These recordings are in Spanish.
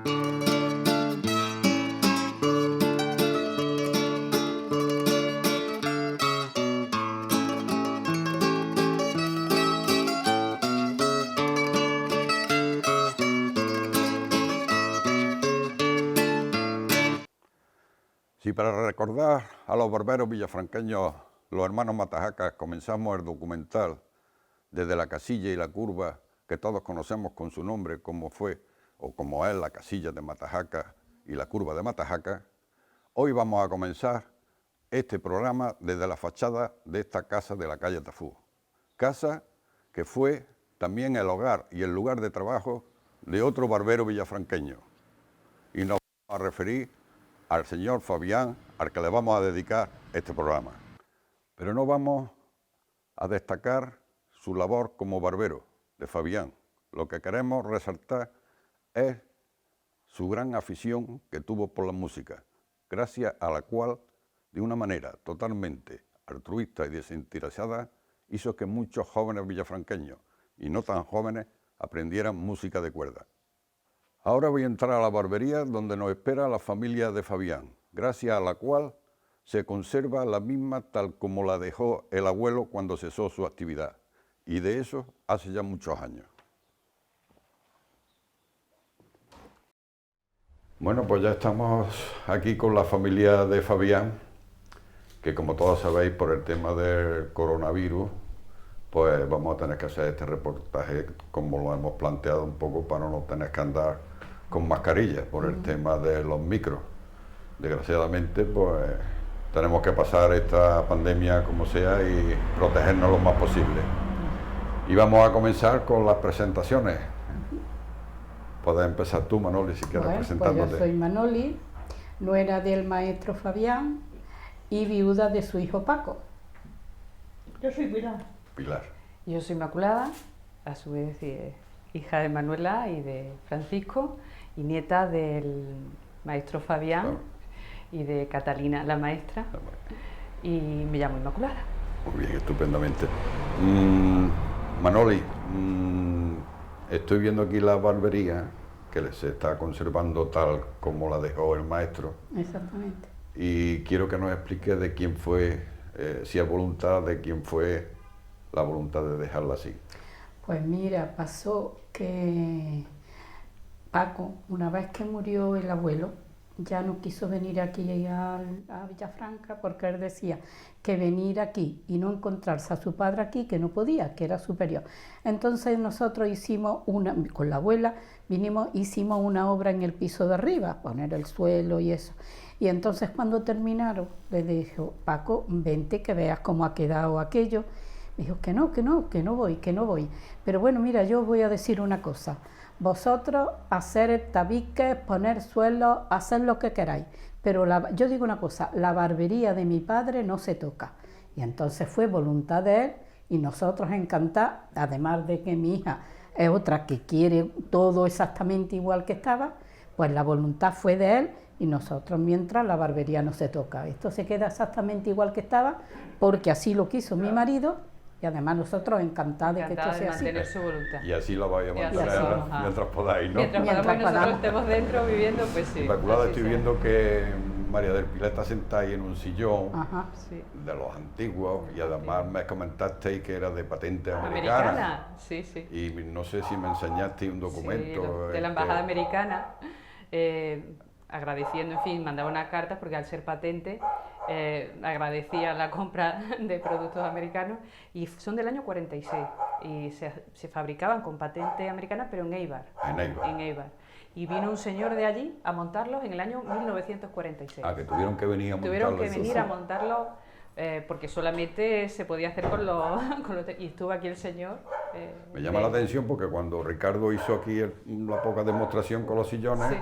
Si para recordar a los barberos villafranqueños, los hermanos Matajacas, comenzamos el documental desde la casilla y la curva que todos conocemos con su nombre, como fue o como es la casilla de Matajacas y la curva de Matajacas, hoy vamos a comenzar este programa desde la fachada de esta casa de la calle Tafú. Casa que fue también el hogar y el lugar de trabajo de otro barbero villafranqueño. Y nos vamos a referir al señor Fabián, al que le vamos a dedicar este programa. Pero no vamos a destacar su labor como barbero de Fabián. Lo que queremos resaltar es su gran afición que tuvo por la música, gracias a la cual, de una manera totalmente altruista y desinteresada, hizo que muchos jóvenes villafranqueños, y no tan jóvenes, aprendieran música de cuerda. Ahora voy a entrar a la barbería donde nos espera la familia de Fabián, gracias a la cual se conserva la misma tal como la dejó el abuelo cuando cesó su actividad, y de eso hace ya muchos años. Bueno, pues ya estamos aquí con la familia de Fabián, que como todos sabéis por el tema del coronavirus, pues vamos a tener que hacer este reportaje como lo hemos planteado un poco para no tener que andar con mascarillas por el tema de los micros. Desgraciadamente, pues tenemos que pasar esta pandemia como sea y protegernos lo más posible. Y vamos a comenzar con las presentaciones. Puedes empezar tú, Manoli, si quieres presentándote. Pues yo soy Manoli, nuera del maestro Fabián y viuda de su hijo Paco. Yo soy Pilar. Pilar. Yo soy Inmaculada, a su vez hija de Manuela y de Francisco y nieta del maestro Fabián, claro, y de Catalina, la maestra, y me llamo Inmaculada. Muy bien, estupendamente. Manoli, estoy viendo aquí la barbería que se está conservando tal como la dejó el maestro. Exactamente. Y quiero que nos explique de quién fue, si es voluntad, de quién fue la voluntad de dejarla así. Pues mira, pasó que Paco, una vez que murió el abuelo, ya no quiso venir aquí a Villafranca porque él decía que venir aquí y no encontrarse a su padre aquí, que no podía, que era superior. Entonces nosotros hicimos con la abuela, hicimos una obra en el piso de arriba, poner el suelo y eso. Y entonces cuando terminaron, le dijo, Paco, vente que veas cómo ha quedado aquello. Me dijo que no voy. Pero bueno, mira, yo os voy a decir una cosa. Vosotros hacer tabiques, poner suelos, hacer lo que queráis. Pero yo digo una cosa, la barbería de mi padre no se toca. Y entonces fue voluntad de él y nosotros encantados, además de que mi hija es otra que quiere todo exactamente igual que estaba, pues la voluntad fue de él y nosotros mientras la barbería no se toca. Esto se queda exactamente igual que estaba porque así lo quiso mi marido. Y además nosotros encantados de que esto sea así. Mantener su voluntad. Y así lo vais a mantener mientras podáis, ¿no? Mientras nosotros estemos dentro viviendo, pues sí. Inmaculada, estoy viendo que María del Pilar está sentada ahí en un sillón. Ajá, sí, de los antiguos, y además sí, me comentasteis que era de patente americana. Sí, sí. Y no sé si me enseñasteis un documento. Sí, de la embajada americana, agradeciendo, en fin, mandaba unas cartas porque al ser patente agradecía la compra de productos americanos y son del año 46 y se fabricaban con patente americana pero en Eibar. En Eibar. Y vino un señor de allí a montarlos en el año 1946. Ah, que tuvieron que venir a montarlos. Tuvieron que venir a montarlos porque solamente se podía hacer con los y estuvo aquí el señor. Me llama la atención porque cuando Ricardo hizo aquí la poca demostración con los sillones, sí,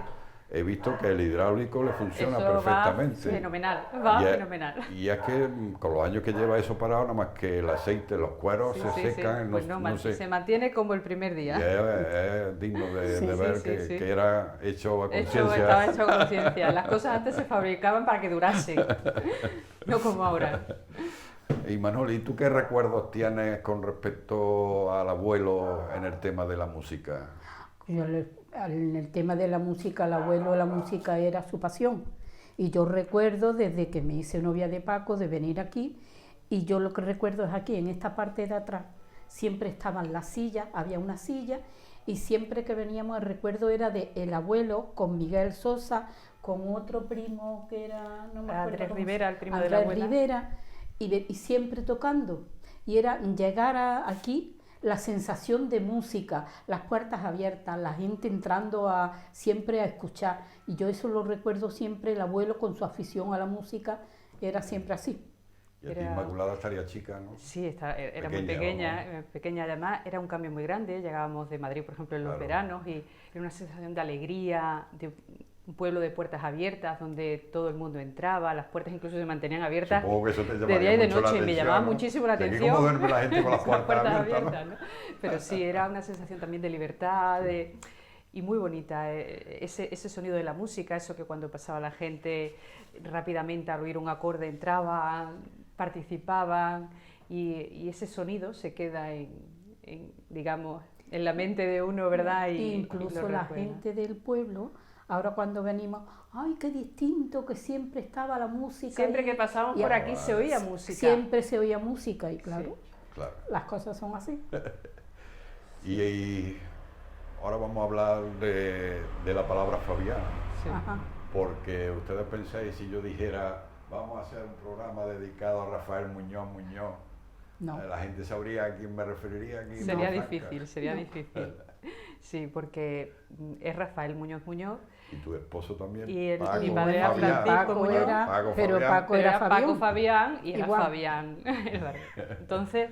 he visto que el hidráulico le funciona perfectamente. Va fenomenal, fenomenal. Y es que con los años que lleva eso parado, nada más que el aceite, los cueros se secan. Sí. Pues no sé. Se mantiene como el primer día. Y es digno de ver que era hecho a conciencia. Estaba hecho a conciencia. Las cosas antes se fabricaban para que durasen, no como ahora. Y Manoli, ¿tú qué recuerdos tienes con respecto al abuelo en el tema de la música? en el tema de la música, el abuelo, la música era su pasión. Y yo recuerdo desde que me hice novia de Paco de venir aquí, y yo lo que recuerdo es aquí, en esta parte de atrás, siempre estaban las sillas, había una silla, y siempre que veníamos el recuerdo era de el abuelo con Miguel Sosa, con otro primo que era, no me acuerdo Andrés cómo Rivera, se- el primo de la abuela. Rivera, y siempre tocando. Y era llegar aquí, la sensación de música, las puertas abiertas, la gente entrando siempre a escuchar. Y yo eso lo recuerdo siempre, el abuelo con su afición a la música, era siempre así. Y aquí Era- Inmaculada estaría chica, ¿no? Sí, era muy Pequeña, pequeña, vamos. pequeña además, era un cambio muy grande, llegábamos de Madrid, por ejemplo, en los Claro. veranos, y era una sensación de alegría, de un pueblo de puertas abiertas, donde todo el mundo entraba, las puertas incluso se mantenían abiertas Supongo que eso te de llamaría día y de mucho la noche, y me atención, llamaba ¿no? muchísimo la Que aquí atención. cómo duerme la gente con las Con puertas abiertas, ¿no? Pero sí, era una sensación también de libertad, y muy bonita, ese sonido de la música, eso que cuando pasaba la gente rápidamente al oír un acorde entraban, participaban, y ese sonido se queda digamos, en la mente de uno, ¿verdad? Y Incluso lo la recuerda. gente del pueblo, ahora cuando venimos, ¡ay, qué distinto! Que siempre estaba la música. Siempre ahí". que pasábamos Y por ahora aquí se oía música. Siempre se oía música, y claro, Claro. las cosas son así. Y ahora vamos a hablar de la palabra Fabián, Sí. Ajá. porque ustedes pensáis si yo dijera, vamos a hacer un programa dedicado a Rafael Muñoz Muñoz, No. la gente sabría a quién me referiría aquí. en Sería Vilafranca. difícil, sería No. difícil. Sí, porque es Rafael Muñoz Muñoz. Y tu esposo también. Y Paco, mi padre era Fabián. Francisco Paco Muñoz. era, Paco pero Fabián. Paco Pero era era Fabián. Paco Fabián y era Igual. Fabián. Es verdad. Entonces,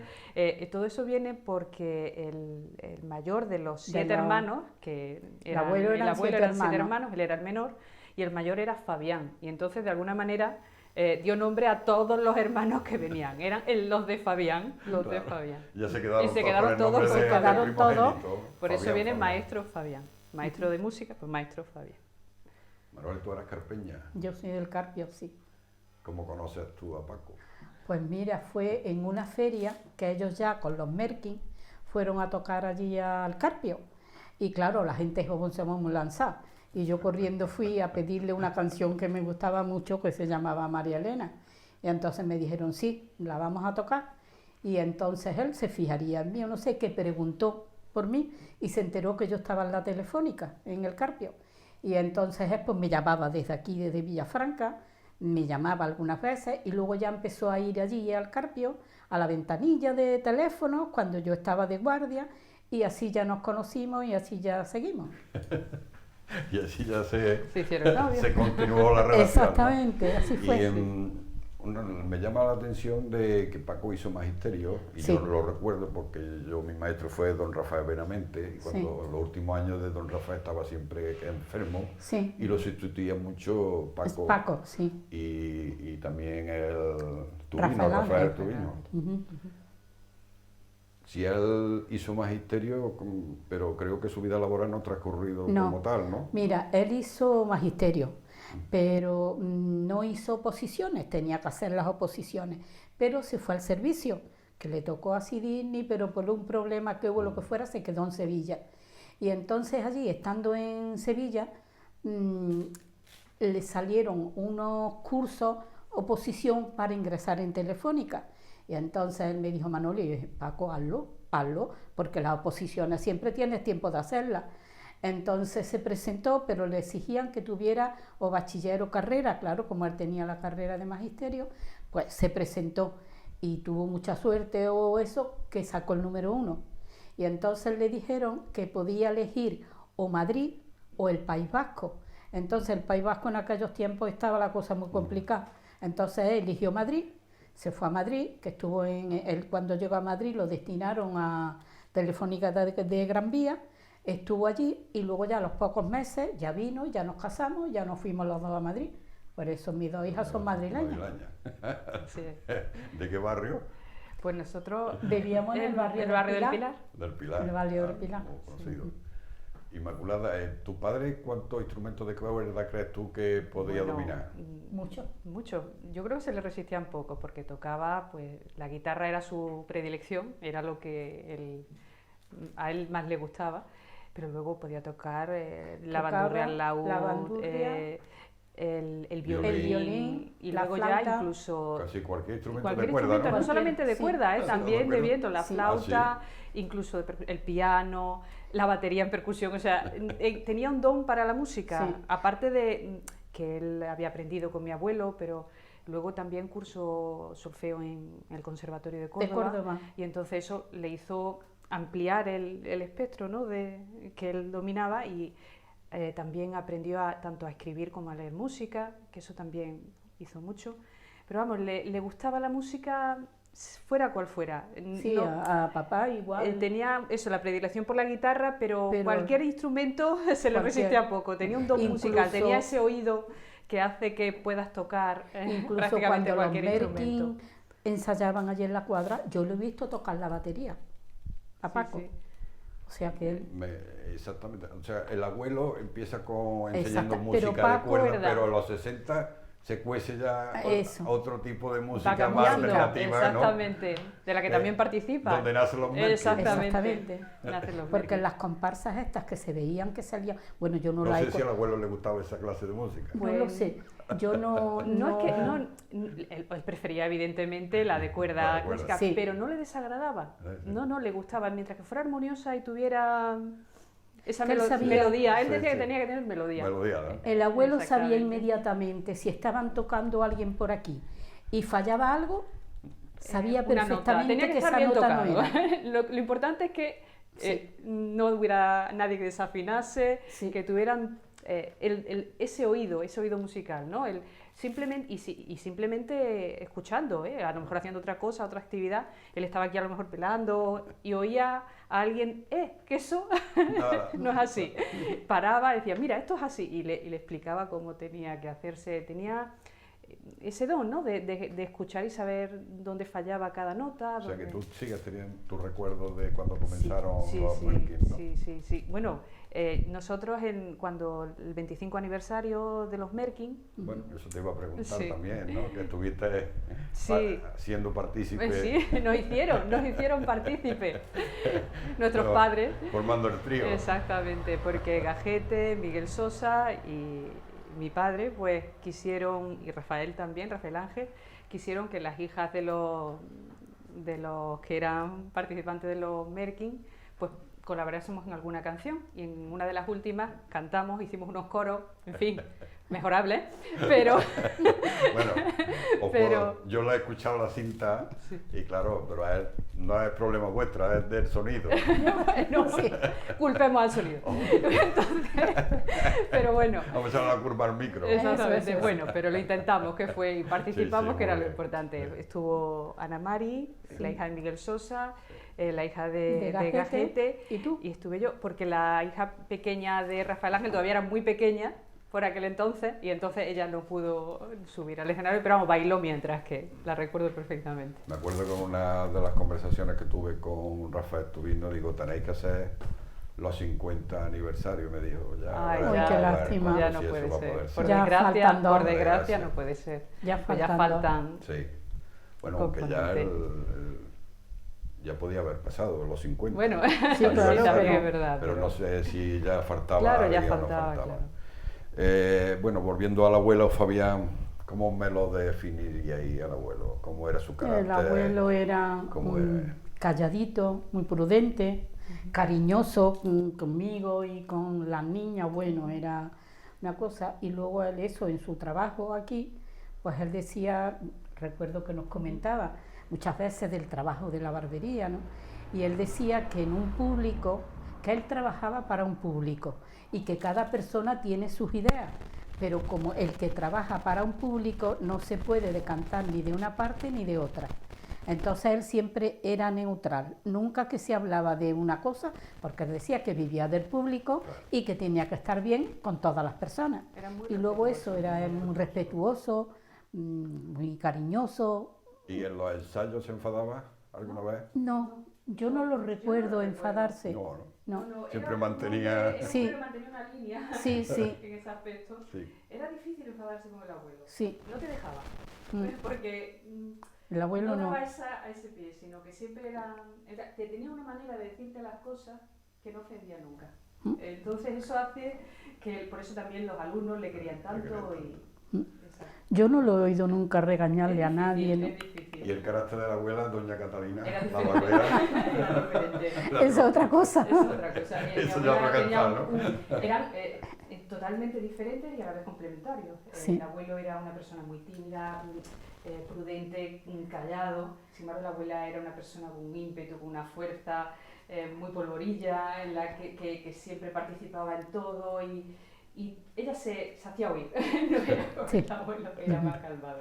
todo eso viene porque el mayor de los De 7 los- hermanos, que El abuelo eran siete eran 7 hermanos. hermanos, él era el menor, y el mayor era Fabián. Y entonces, de alguna manera, dio nombre a todos los hermanos que venían. Eran los de Fabián, los de Claro. Fabián. Ya se quedaron, Y se todos quedaron con el todos, nombre se de quedaron todos. primogénito, Por eso Fabián, viene Fabián. maestro Fabián. Maestro de música, pues maestro Fabián. Manuel, tú eras carpeña. Yo soy del Carpio, sí. ¿Cómo conoces tú a Paco? Pues mira, fue en una feria que ellos ya con los Merkin fueron a tocar allí al Carpio. Y claro, la gente joven se muy lanzada. Y yo corriendo fui a pedirle una canción que me gustaba mucho, que se llamaba María Elena. Y entonces me dijeron, sí, la vamos a tocar. Y entonces él se fijaría en mí, o no sé qué, preguntó por mí y se enteró que yo estaba en la Telefónica, en el Carpio. Y entonces él pues me llamaba desde aquí, desde Villafranca, me llamaba algunas veces y luego ya empezó a ir allí al Carpio, a la ventanilla de teléfono, cuando yo estaba de guardia, y así ya nos conocimos y así ya seguimos. Y así ya se hicieron novios. se continuó la relación, ¿no? Exactamente, así fue. Y me llama la atención de que Paco hizo magisterio, y Sí. yo lo recuerdo porque mi maestro fue don Rafael Benamente, y cuando los últimos años de don Rafael estaba siempre enfermo, Sí, y lo sustituía mucho es Paco, Paco, sí. y también el Tubino, Rafael Rafael Ángel. Tubino. Ujú. Si él hizo magisterio, pero creo que su vida laboral no ha transcurrido No. como tal, ¿no? Mira, él hizo magisterio, pero no hizo oposiciones, tenía que hacer las oposiciones, pero se fue al servicio, que le tocó a Sidney, pero por un problema que hubo, lo que fuera, se quedó en Sevilla. Y entonces allí, estando en Sevilla, le salieron unos cursos, oposición, para ingresar en Telefónica. Y entonces él me dijo, Manoli, y yo dije, Paco, hazlo, porque las oposiciones siempre tienes tiempo de hacerlas. Entonces se presentó, pero le exigían que tuviera o bachiller o carrera, claro, como él tenía la carrera de magisterio, pues se presentó y tuvo mucha suerte o eso, que sacó el número 1. Y entonces le dijeron que podía elegir o Madrid o el País Vasco. Entonces el País Vasco en aquellos tiempos estaba la cosa muy complicada. Entonces él eligió Madrid, se fue a Madrid, que estuvo él cuando llegó a Madrid lo destinaron a Telefónica de Gran Vía, estuvo allí y luego ya a los pocos meses ya vino, ya nos casamos, ya nos fuimos los dos a Madrid. Por eso mis dos hijas son madrileñas. Sí. ¿De qué barrio? Pues nosotros Vivíamos en el barrio del Pilar. Del Pilar. El barrio del Pilar, Muy sí. conocido. Inmaculada, ¿tu padre cuántos instrumentos de cuerda crees tú que podía Bueno, dominar? Mucho. Mucho. Yo creo que se le resistía un poco porque tocaba, pues la guitarra era su predilección, era lo que a él más le gustaba. pero luego podía tocar la Tocaba bandurria al laúd, la bandurria, el violín, y la luego flauta. ya incluso Casi cualquier instrumento cualquier de cuerda, instrumento, ¿no? no solamente de Sí. cuerda, Ah, sí, también de bueno. viento, la Sí. flauta, Ah, incluso el piano, la batería en percusión, o sea, tenía un don para la música, Sí. aparte de que él había aprendido con mi abuelo, pero luego también cursó solfeo en el Conservatorio de Córdoba, y entonces eso le hizo ampliar el espectro, ¿no?, que él dominaba, y también aprendió tanto a escribir como a leer música, que eso también hizo mucho. Pero vamos, le gustaba la música fuera cual fuera. Sí, a papá igual. Tenía eso, la predilección por la guitarra, pero cualquier instrumento se le resistía poco. Tenía un don musical, tenía ese oído que hace que puedas tocar Incluso prácticamente cuando los cualquier instrumento. Merkin ensayaban allí en la cuadra, yo lo he visto tocar la batería a Sí, Paco. sí. O sea que él... Exactamente. O sea, el abuelo empieza enseñando Exacto, música pero de Paco cuerda, era- pero a los 60 se cuece ya Eso. otro tipo de Va música más cambiando, alternativa, ¿no? exactamente, de la que también participa. Donde nacen los Merkin. Exactamente. Nacen los Porque Merkin. las comparsas estas que se veían que salían... Bueno, yo no, No la sé he... si al abuelo le gustaba esa clase de música. No lo sé. Yo no... No es que él prefería evidentemente la de cuerda La de cuerda. clásica, Sí. pero no le desagradaba. Sí, sí. No, le gustaba. Mientras que fuera armoniosa y tuviera esa Que él sabía- melodía, él Sí, decía sí. que tenía que tener melodía. Melodía, ¿no? El abuelo sabía Exactamente. inmediatamente si estaban tocando a alguien por aquí y fallaba algo, sabía Una nota. perfectamente Tenía que que estar esa bien nota tocado. no era. Lo importante es que Sí. no hubiera nadie que desafinase, Sí. que tuvieran ese oído musical, ¿no? Simplemente, y simplemente escuchando, a lo mejor haciendo otra cosa, otra actividad, él estaba aquí a lo mejor pelando y oía a alguien, que eso Nada. no es así. Paraba, decía, mira, esto es así, y le explicaba cómo tenía que hacerse. Tenía ese don, ¿no?, de escuchar y saber dónde fallaba cada nota. O sea, que dónde- tú sigues teniendo tus recuerdos de cuando comenzaron Sí, los sí, Merkin, ¿no? sí. Bueno, nosotros cuando el 25 aniversario de los Merkin, Bueno, eso te iba a preguntar Sí. también, ¿no? Que estuviste Sí. siendo partícipe. sí, nos hicieron partícipes nuestros Pero padres. Formando el trío. Exactamente, porque Gajete, Miguel Sosa y mi padre pues quisieron, y Rafael también, Rafael Ángel, quisieron que las hijas de los que eran participantes de los Merkin pues colaborásemos en alguna canción, y en una de las últimas cantamos, hicimos unos coros, en fin, mejorables, pero Bueno, Pero- yo la he escuchado la cinta Sí. y claro, pero no es problema vuestro, es del sonido. no, culpemos al sonido. Entonces, pero bueno. Vamos a la curva al micro. Exactamente, Eso. bueno, pero lo intentamos, que fue, y participamos, Sí, que era muy lo bien. importante. Sí. Estuvo Ana Mari, la hija de Miguel Sosa, la hija De de Gajete, Gajete, ¿y tú? estuve yo, porque la hija pequeña de Rafael Ángel todavía era muy pequeña por aquel entonces, y entonces ella no pudo subir al escenario, pero vamos, bailó mientras, que la recuerdo perfectamente. Me acuerdo que en una de las conversaciones que tuve con Rafael Tubino, digo, tenéis que hacer los 50 aniversarios, me dijo. Ya, Ay, Uy, ya, qué a ver lástima. cuándo, Ya si no eso puede va a ser. poder Por Ya desgracia, faltan dos. por desgracia Desgracia. no puede ser. Ya Pues ya faltan dos. faltan. Sí. Bueno, aunque ya Componente. ya podía haber pasado los 50. Bueno, Sí, claro, también pero- es verdad. Pero no sé si ya faltaba Claro, ya alguien o no faltaba, claro. Bueno, volviendo al abuelo Fabián, ¿cómo me lo definiríais al abuelo? ¿Cómo era su carácter? El abuelo era ¿Cómo era? calladito, muy prudente, cariñoso conmigo y con las niñas, bueno, era una cosa. Y luego él eso, en su trabajo aquí, pues él decía, recuerdo que nos comentaba muchas veces del trabajo de la barbería, ¿no? Y él decía que en un público, que él trabajaba para un público y que cada persona tiene sus ideas, pero como el que trabaja para un público no se puede decantar ni de una parte ni de otra. Entonces él siempre era neutral, nunca que se hablaba de una cosa, porque él decía que vivía del público y que tenía que estar bien con todas las personas. Era muy Y luego respetuoso. eso, era él muy respetuoso, muy cariñoso. ¿Y en los ensayos se enfadaba alguna vez? No, yo no lo recuerdo enfadarse. No, no. No. Siempre mantenía- Sí. mantenía una línea Sí, sí, en ese aspecto. Sí. Era difícil enfadarse con el abuelo. sí. No te dejaba. Mm. Porque El abuelo no no. daba a ese pie, sino que siempre que tenía una manera de decirte las cosas que no ofendía nunca. Entonces eso hace que por eso también los alumnos le querían tanto y... Exacto. Yo no lo he oído nunca regañarle a Es nadie, ¿no? difícil. Y el carácter de la abuela, doña Catalina, Era la diferente. barbera. Era diferente. Eso es otra cosa. Es otra cosa. Mi Eso abuela ya otro tenía cantar, eran totalmente diferentes y a la vez complementarios. Sí. El abuelo era una persona muy tímida, prudente, callado. Sin embargo, la abuela era una persona con un ímpetu, con una fuerza, muy polvorilla, en la que siempre participaba en todo y ella se hacía oír. No era como Sí. el abuelo, que era más calmado.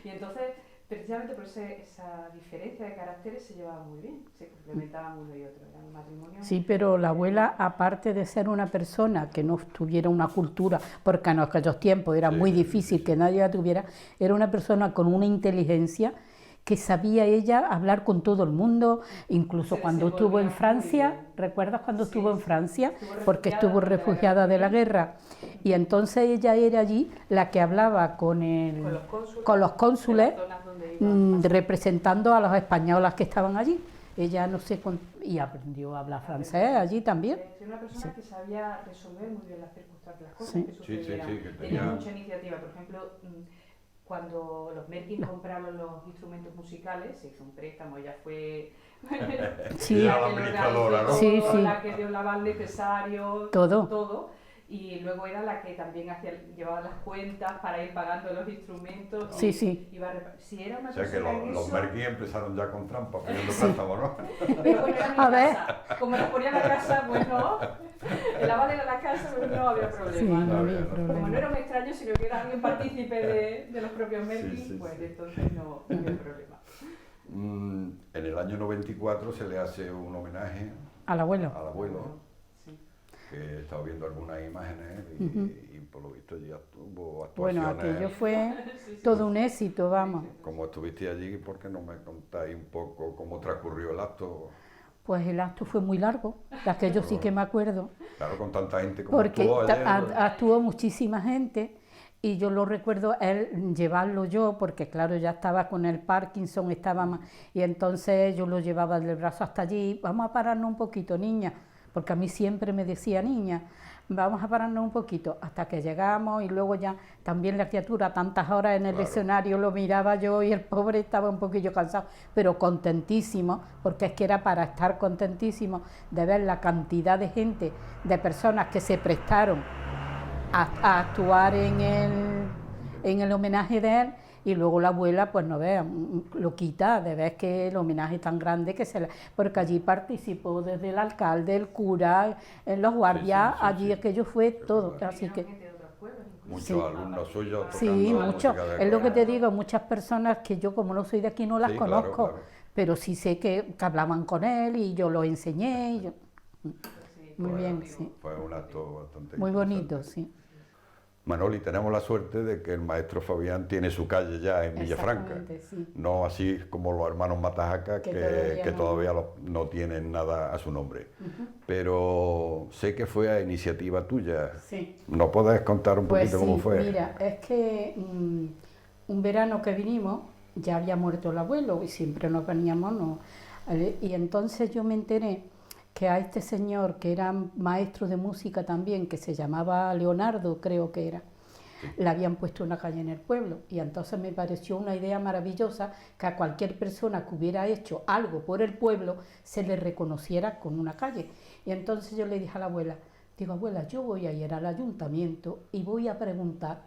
Y entonces, precisamente por esa diferencia de caracteres se llevaban muy bien, se complementaban uno y otro, era un matrimonio. Sí, pero la abuela, aparte de ser una persona que no tuviera una cultura, porque en aquellos tiempos era Sí, muy sí, difícil que nadie la tuviera, era una persona con una inteligencia que sabía ella hablar con todo el mundo, incluso Se cuando estuvo en desenvolvía muy Francia, bien. ¿recuerdas cuando Sí, estuvo en sí. Francia? Estuvo Porque estuvo refugiada refugiada de la guerra. Y entonces ella era allí la que hablaba con los cónsules, de las zonas donde iba. representando a los españolas que estaban allí. Ella no sé, y aprendió a hablar francés allí también. Era una persona que sabía resolver muy bien las circunstancias, las cosas Sí. que Sí, sucedieran. que Tenía tenía... mucha iniciativa. Por ejemplo, cuando los Merkin compraron los instrumentos musicales, se hizo un préstamo, ella fue Sí. Era la la que lo administradora, ¿no? organizó, Sí, sí. la que dio la aval necesario, Todo. Y luego era la que también llevaba las cuentas para ir pagando los instrumentos. Sí, y sí. Si era una O sea que persona en los eso- Merkin empezaron ya con trampa, pidiendo préstamo, ¿no? Pero bueno, era mi A ver. casa. Como nos ponía la casa, pues no. El aval era la casa, pues no había problema. Sí, no había Como Como no problema. era un extraño, sino que era alguien partícipe de los propios Merkin, Sí, pues sí. entonces no había problema. En el año 94 se le hace un homenaje Al abuelo. al abuelo, Sí. que he estado viendo algunas imágenes y por lo visto ya tuvo Bueno, actuaciones. aquello fue todo un éxito, vamos. Como estuviste allí, ¿por qué no me contáis un poco cómo transcurrió el acto? Pues el acto fue muy largo, de aquello sí que me acuerdo, Claro, con tanta gente como porque estuvo ayer. actuó muchísima gente y yo lo recuerdo él llevarlo yo, porque claro, ya estaba con el Parkinson, estaba más, y entonces yo lo llevaba del brazo hasta allí, vamos a pararnos un poquito, niña, porque a mí siempre me decía, niña, vamos a pararnos un poquito, hasta que llegamos y luego ya también la criatura, tantas horas en el Claro. escenario lo miraba yo y el pobre estaba un poquillo cansado, pero contentísimo, porque es que era para estar contentísimo de ver la cantidad de gente, de personas que se prestaron a actuar en el homenaje de él, y luego la abuela, pues no vean, lo quita de ver que el homenaje tan grande que se le... Porque allí participó desde el alcalde, el cura, los guardias, Sí, sí, allí sí. aquello fue todo, verdad. así que... Gente de otros pueblos, incluso. Muchos Sí. alumnos suyos tocando Sí, mucho. música de Es lo que te coro. digo, muchas personas que yo como no soy de aquí no las Sí, claro, conozco, claro. pero sí sé que hablaban con él y yo lo enseñé. Y yo... Sí, Muy fue bien, emotivo. sí. Fue un acto bastante Muy interesante. bonito, sí. Manoli, tenemos la suerte de que el maestro Fabián tiene su calle ya en Villafranca. Exactamente, sí. No así como los hermanos Matajaca, Que que todavía todavía no tienen nada a su nombre. Pero sé que fue a iniciativa tuya. Sí. ¿No puedes contar un Pues poquito sí, cómo fue? mira, es que un verano que vinimos ya había muerto el abuelo y siempre nos veníamos, ¿no? Y entonces yo me enteré que a este señor, que era maestro de música también, que se llamaba Leonardo, creo que era, le habían puesto una calle en el pueblo, y entonces me pareció una idea maravillosa que a cualquier persona que hubiera hecho algo por el pueblo se le reconociera con una calle. Y entonces yo le dije a la abuela, digo, abuela, yo voy a ir al ayuntamiento y voy a preguntar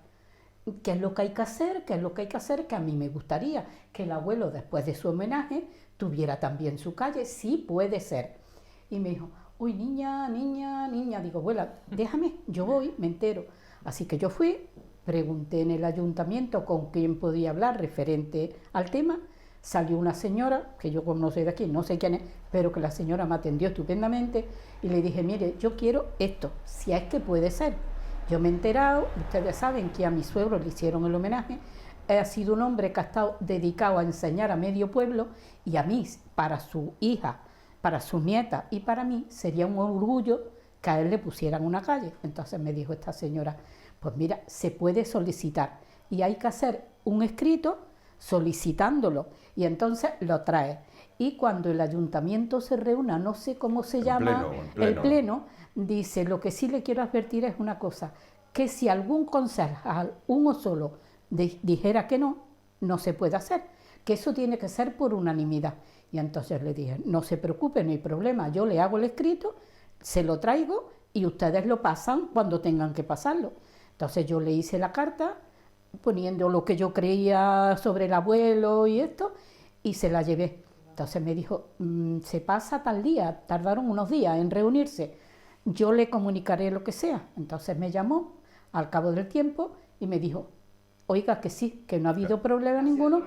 qué es lo que hay que hacer, qué es lo que hay que hacer, que a mí me gustaría que el abuelo, después de su homenaje, tuviera también su calle, sí puede ser. Y me dijo, uy, niña, niña, niña. Digo, abuela, déjame, yo voy, me entero. Así que yo fui, pregunté en el ayuntamiento con quién podía hablar referente al tema. Salió una señora, que yo no soy de aquí, no sé quién es, pero que la señora me atendió estupendamente y le dije, mire, yo quiero esto, si es que puede ser. Yo me he enterado, ustedes saben que a mi suegro le hicieron el homenaje, ha sido un hombre que ha estado dedicado a enseñar a medio pueblo, y a mí, para su hija, para sus nietas y para mí sería un orgullo que a él le pusieran una calle. Entonces me dijo esta señora, pues mira, se puede solicitar y hay que hacer un escrito solicitándolo, y entonces lo trae y cuando el ayuntamiento se reúna, no sé cómo se llama, en el pleno, dice, lo que sí le quiero advertir es una cosa, que si algún concejal, uno solo, dijera que no, no se puede hacer, que eso tiene que ser por unanimidad. Y entonces le dije, no se preocupe, no hay problema, yo le hago el escrito, se lo traigo y ustedes lo pasan cuando tengan que pasarlo. Entonces yo le hice la carta poniendo lo que yo creía sobre el abuelo y esto, y se la llevé. Entonces me dijo, se pasa tal día, tardaron unos días en reunirse, yo le comunicaré lo que sea. Entonces me llamó al cabo del tiempo y me dijo, oiga que sí, que no ha habido problema ninguno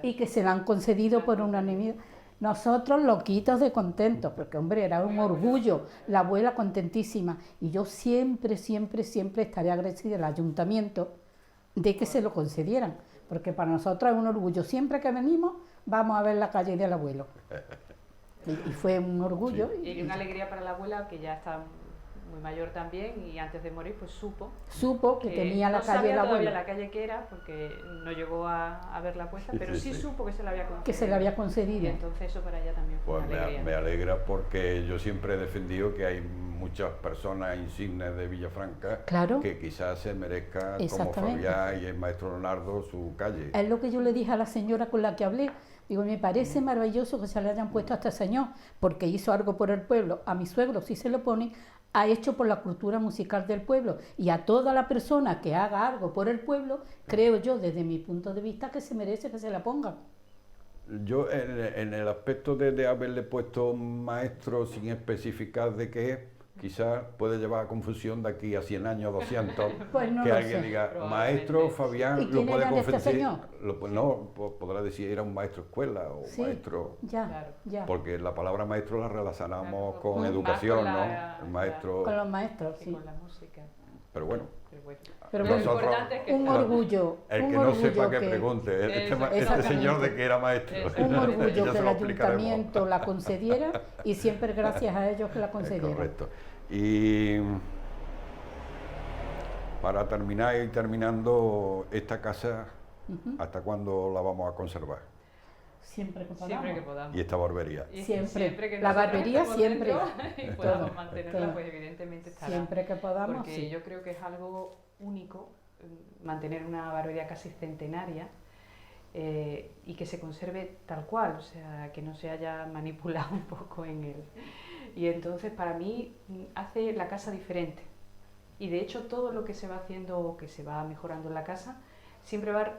y que se la han concedido por unanimidad. Nosotros loquitos de contentos, porque hombre, era un orgullo, la abuela contentísima, y yo siempre, siempre, siempre estaré agradecida al ayuntamiento de que se lo concedieran, porque para nosotros es un orgullo, siempre que venimos vamos a ver la calle del abuelo. Y fue un orgullo. Sí. Y una alegría para la abuela, que ya está muy mayor también, y antes de morir pues supo que tenía la no calle del sabía todavía abuelo, la calle que era, porque no llegó a verla puesta, pero sí Sí. supo que se la había concedido. que se le había Y concedido. entonces eso para ella también fue Pues una alegría. me alegra, porque yo siempre he defendido que hay muchas personas insignes de Villafranca Claro. que quizás se merezcan, como Exactamente. Fabián y el maestro Leonardo, su calle. Es lo que yo le dije a la señora con la que hablé. Digo, me parece maravilloso que se le hayan puesto a este señor, porque hizo algo por el pueblo. A mi suegro, si se lo ponen, ha hecho por la cultura musical del pueblo. Y a toda la persona que haga algo por el pueblo, creo yo, desde mi punto de vista, que se merece que se la pongan. Yo en el aspecto de haberle puesto maestro sin especificar de qué es, quizás puede llevar a confusión de aquí a 100 años, 200, Pues no que lo alguien sé. diga, Probablemente. maestro Fabián, ¿Y lo quién puede era este confundir, señor? no, podrá decir era un maestro escuela o Sí, maestro, ya, Claro. ya. porque la palabra maestro la relacionamos Claro, con más educación, con ¿no? la- El maestro, Con los maestros, Y sí. con la música. pero bueno, Pero bueno. Pero Lo bueno, nosotros- importante es que Un está- orgullo. el un que no orgullo sepa que que- pregunte, este Exactamente. señor de que era maestro. Eso. Un orgullo Ya que se el lo explicaremos. ayuntamiento la concediera y siempre gracias a ellos que la Es concedieron. correcto. Y para terminar y terminando esta casa, ¿hasta cuándo la vamos a conservar? Siempre que podamos. Siempre que podamos. Y esta barbería. Y Siempre. que La nosotros barbería estemos siempre. dentro y podamos Todo, mantenerla, todo. pues evidentemente estará. Siempre que podamos, Porque sí. yo creo que es algo único mantener una barbería casi centenaria y que se conserve tal cual, o sea, que no se haya manipulado un poco en él. Y entonces para mí hace la casa diferente. Y de hecho todo lo que se va haciendo o que se va mejorando en la casa siempre va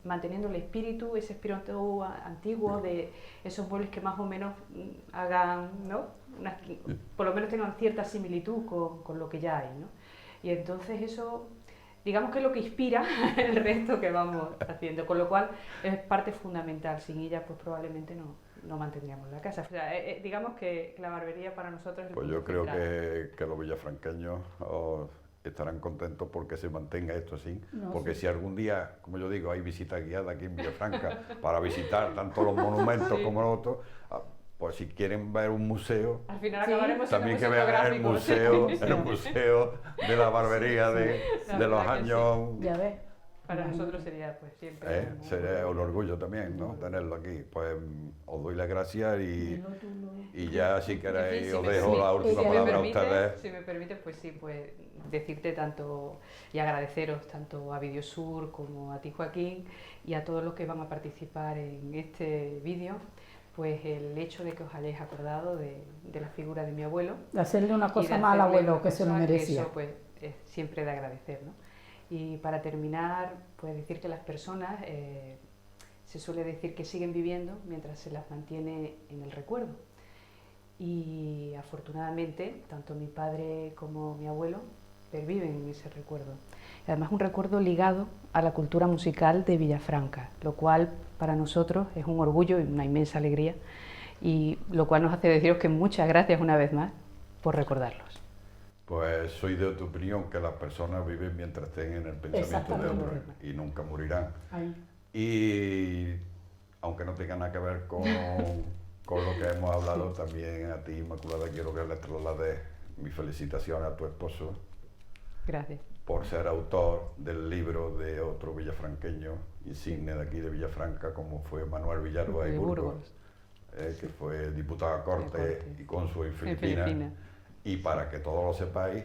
manteniendo el espíritu, ese espíritu antiguo de esos muebles que más o menos hagan, ¿no? Por lo menos tengan cierta similitud con lo que ya hay, ¿no? Y entonces eso, digamos que es lo que inspira el resto que vamos haciendo, con lo cual es parte fundamental. Sin ella pues probablemente no mantendríamos la casa. O sea, digamos que la barbería para nosotros es el Pues punto yo creo central. que los villafranqueños estarán contentos porque se mantenga esto así, No, porque sí. si algún día, como yo digo, hay visita guiada aquí en Villafranca para visitar tanto los monumentos Sí. como los otros, pues si quieren ver un museo, Al final Sí. acabaremos siendo también que muy vean el fotográficos. museo de la barbería de La los verdad que sí. años. Ya ves. Para nosotros sería pues siempre Sería un orgullo también, ¿no? Tenerlo aquí. Pues os doy las gracias y ya si queréis En fin, os si dejo me- la última si me palabra a permite, ustedes. Si me permite, pues sí, pues decirte tanto y agradeceros tanto a Videosur como a ti, Joaquín, y a todos los que van a participar en este vídeo, pues el hecho de que os hayáis acordado de la figura de mi abuelo. De hacerle una Y cosa de más al hacerle abuelo una que se lo cosa merecía. Eso pues es siempre de agradecer, ¿no? Y para terminar, pues decir que las personas, se suele decir que siguen viviendo mientras se las mantiene en el recuerdo. Y afortunadamente, tanto mi padre como mi abuelo perviven en ese recuerdo. Y además un recuerdo ligado a la cultura musical de Villafranca, lo cual para nosotros es un orgullo y una inmensa alegría, y lo cual nos hace deciros que muchas gracias una vez más por recordarlos. Pues soy de tu opinión que las personas viven mientras estén en el pensamiento de Exactamente. otros y nunca morirán. Ahí. Y aunque no tenga nada que ver con lo que hemos hablado, también a ti, Inmaculada, quiero que le traslades mi felicitación a tu esposo Gracias. por ser autor del libro de otro villafranqueño insigne de aquí de Villafranca, como fue Manuel Villalba y De Burgos. Burgos. que fue diputado a Cortes y cónsul en Filipinas, Filipinas. y para que todos lo sepáis,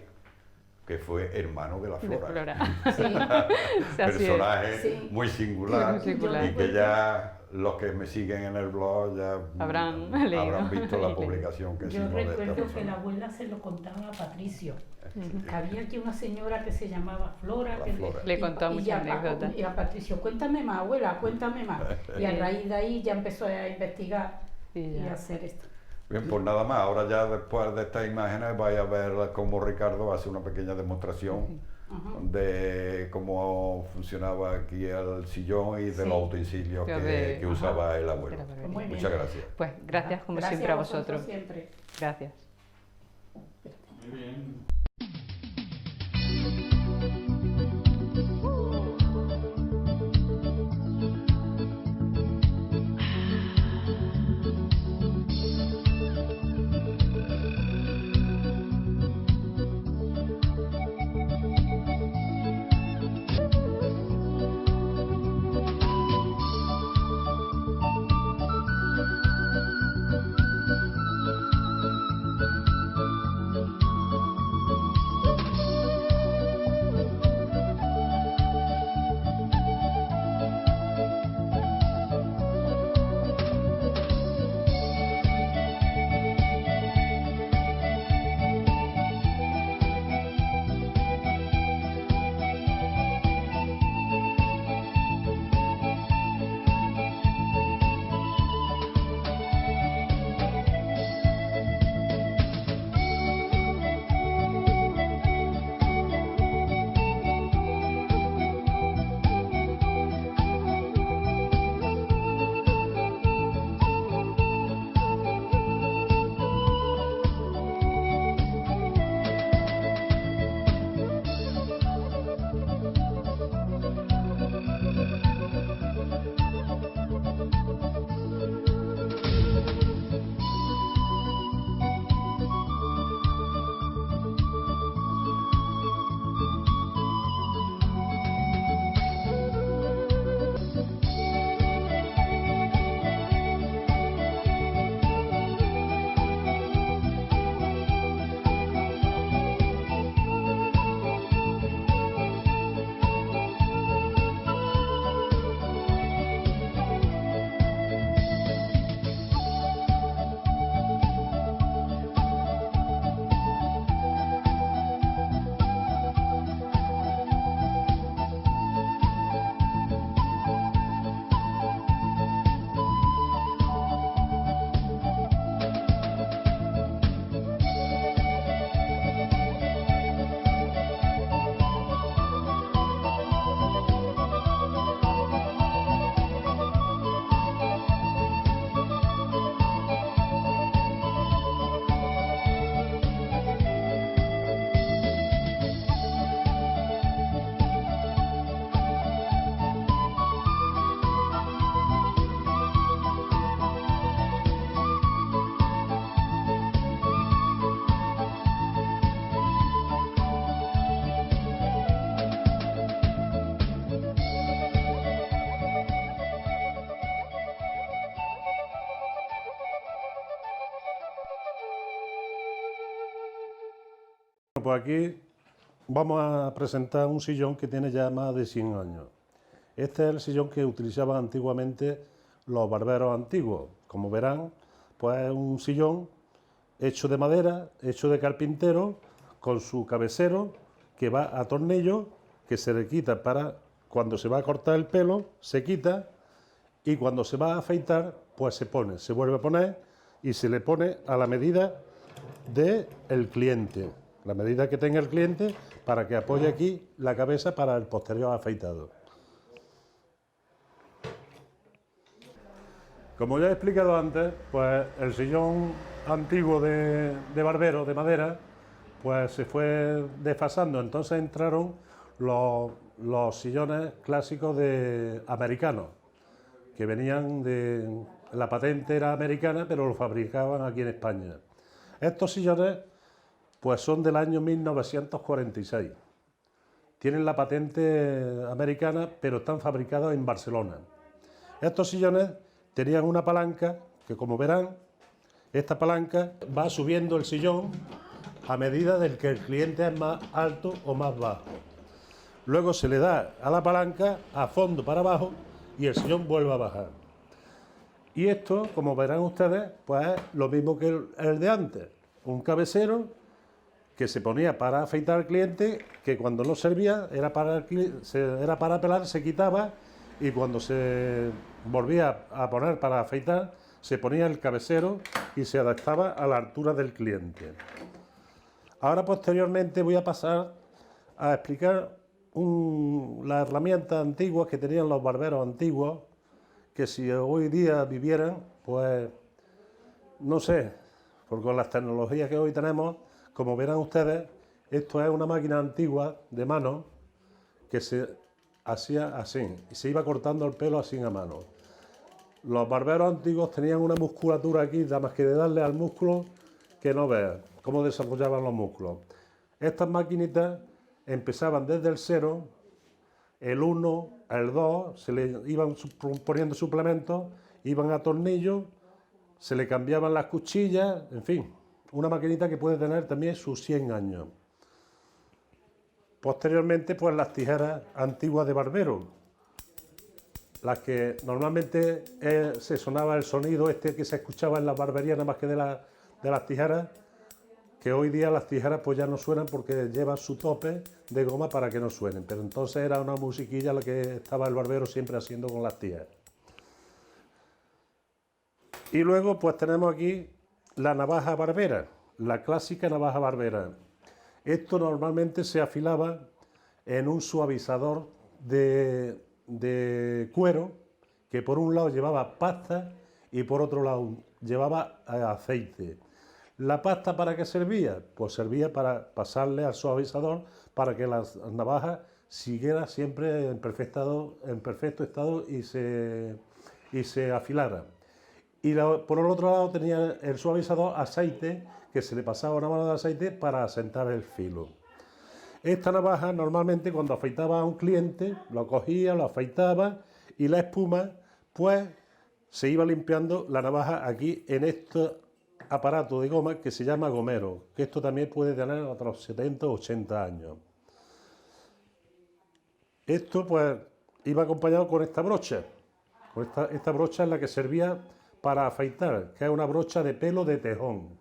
que fue hermano de la De Flora. Flora. Sí. Así es. Personaje Sí. muy singular, Muy singular. y que ya los que me siguen en el blog ya Habrán leído. habrán visto la Leído. publicación que Yo hicimos de esta recuerdo que persona. la abuela se lo contaba a Patricio, que había aquí una señora que se llamaba Flora. La que Flora. Le contaba y muchas a Paco- anécdotas. Y a Patricio, cuéntame más, abuela, cuéntame más. Y a raíz de ahí ya empezó a investigar Y y ya. a hacer esto. Bien, pues nada más, ahora ya después de estas imágenes vais a ver cómo Ricardo hace una pequeña demostración Ajá. de cómo funcionaba aquí el sillón y de Sí. los utensilios Pero que usaba el abuelo. de la barbería. Muy bien. Muchas gracias. Pues gracias como siempre a vosotros. Siempre. Gracias. Muy bien. Pues aquí vamos a presentar un sillón que tiene ya más de 100 años. Este es el sillón que utilizaban antiguamente los barberos antiguos. Como verán, pues es un sillón hecho de madera, hecho de carpintero, con su cabecero que va a tornillo, que se le quita para cuando se va a cortar el pelo, se quita, y cuando se va a afeitar, pues se pone, se vuelve a poner y se le pone a la medida del cliente, la medida que tenga el cliente para que apoye aquí la cabeza para el posterior afeitado. Como ya he explicado antes, pues el sillón antiguo de barbero de madera pues se fue desfasando, entonces entraron los sillones clásicos de americanos, que venían de... La patente era americana, pero lo fabricaban aquí en España. Estos sillones pues son del año 1946. Tienen la patente americana, pero están fabricados en Barcelona. Estos sillones tenían una palanca, que como verán, esta palanca va subiendo el sillón a medida del que el cliente es más alto o más bajo. Luego se le da a la palanca a fondo para abajo y el sillón vuelve a bajar. Y esto, como verán ustedes, pues es lo mismo que el de antes. Un cabecero que se ponía para afeitar al cliente, que cuando no servía era para pelar, se quitaba, y cuando se volvía a poner para afeitar, se ponía el cabecero y se adaptaba a la altura del cliente. Ahora posteriormente voy a pasar a explicar las herramientas antiguas que tenían los barberos antiguos, que si hoy día vivieran, pues no sé, porque con las tecnologías que hoy tenemos, como verán ustedes, esto es una máquina antigua de mano que se hacía así y se iba cortando el pelo así a mano. Los barberos antiguos tenían una musculatura aquí, nada más que de darle al músculo, que no vean cómo desarrollaban los músculos. Estas maquinitas empezaban desde el 0, el 1, el 2, se le iban poniendo suplementos, iban a tornillos, se le cambiaban las cuchillas, en fin, una maquinita que puede tener también sus 100 años. Posteriormente, pues las tijeras antiguas de barbero, las que normalmente se sonaba el sonido este que se escuchaba en las barberías nada más que de las tijeras, que hoy día las tijeras pues ya no suenan porque llevan su tope de goma para que no suenen, pero entonces era una musiquilla la que estaba el barbero siempre haciendo con las tijeras. Y luego pues tenemos aquí la navaja barbera, la clásica navaja barbera. Esto normalmente se afilaba en un suavizador de cuero que por un lado llevaba pasta y por otro lado llevaba aceite. ¿La pasta para qué servía? Pues servía para pasarle al suavizador para que la navaja siguiera siempre en perfecto estado y se afilara. Y por el otro lado tenía el suavizador aceite, que se le pasaba una mano de aceite para asentar el filo. Esta navaja normalmente cuando afeitaba a un cliente, lo cogía, lo afeitaba y la espuma pues se iba limpiando la navaja aquí en este aparato de goma que se llama gomero, que esto también puede tener otros 70 o 80 años. Esto pues iba acompañado con esta brocha. Esta brocha es la que servía para afeitar, que es una brocha de pelo de tejón.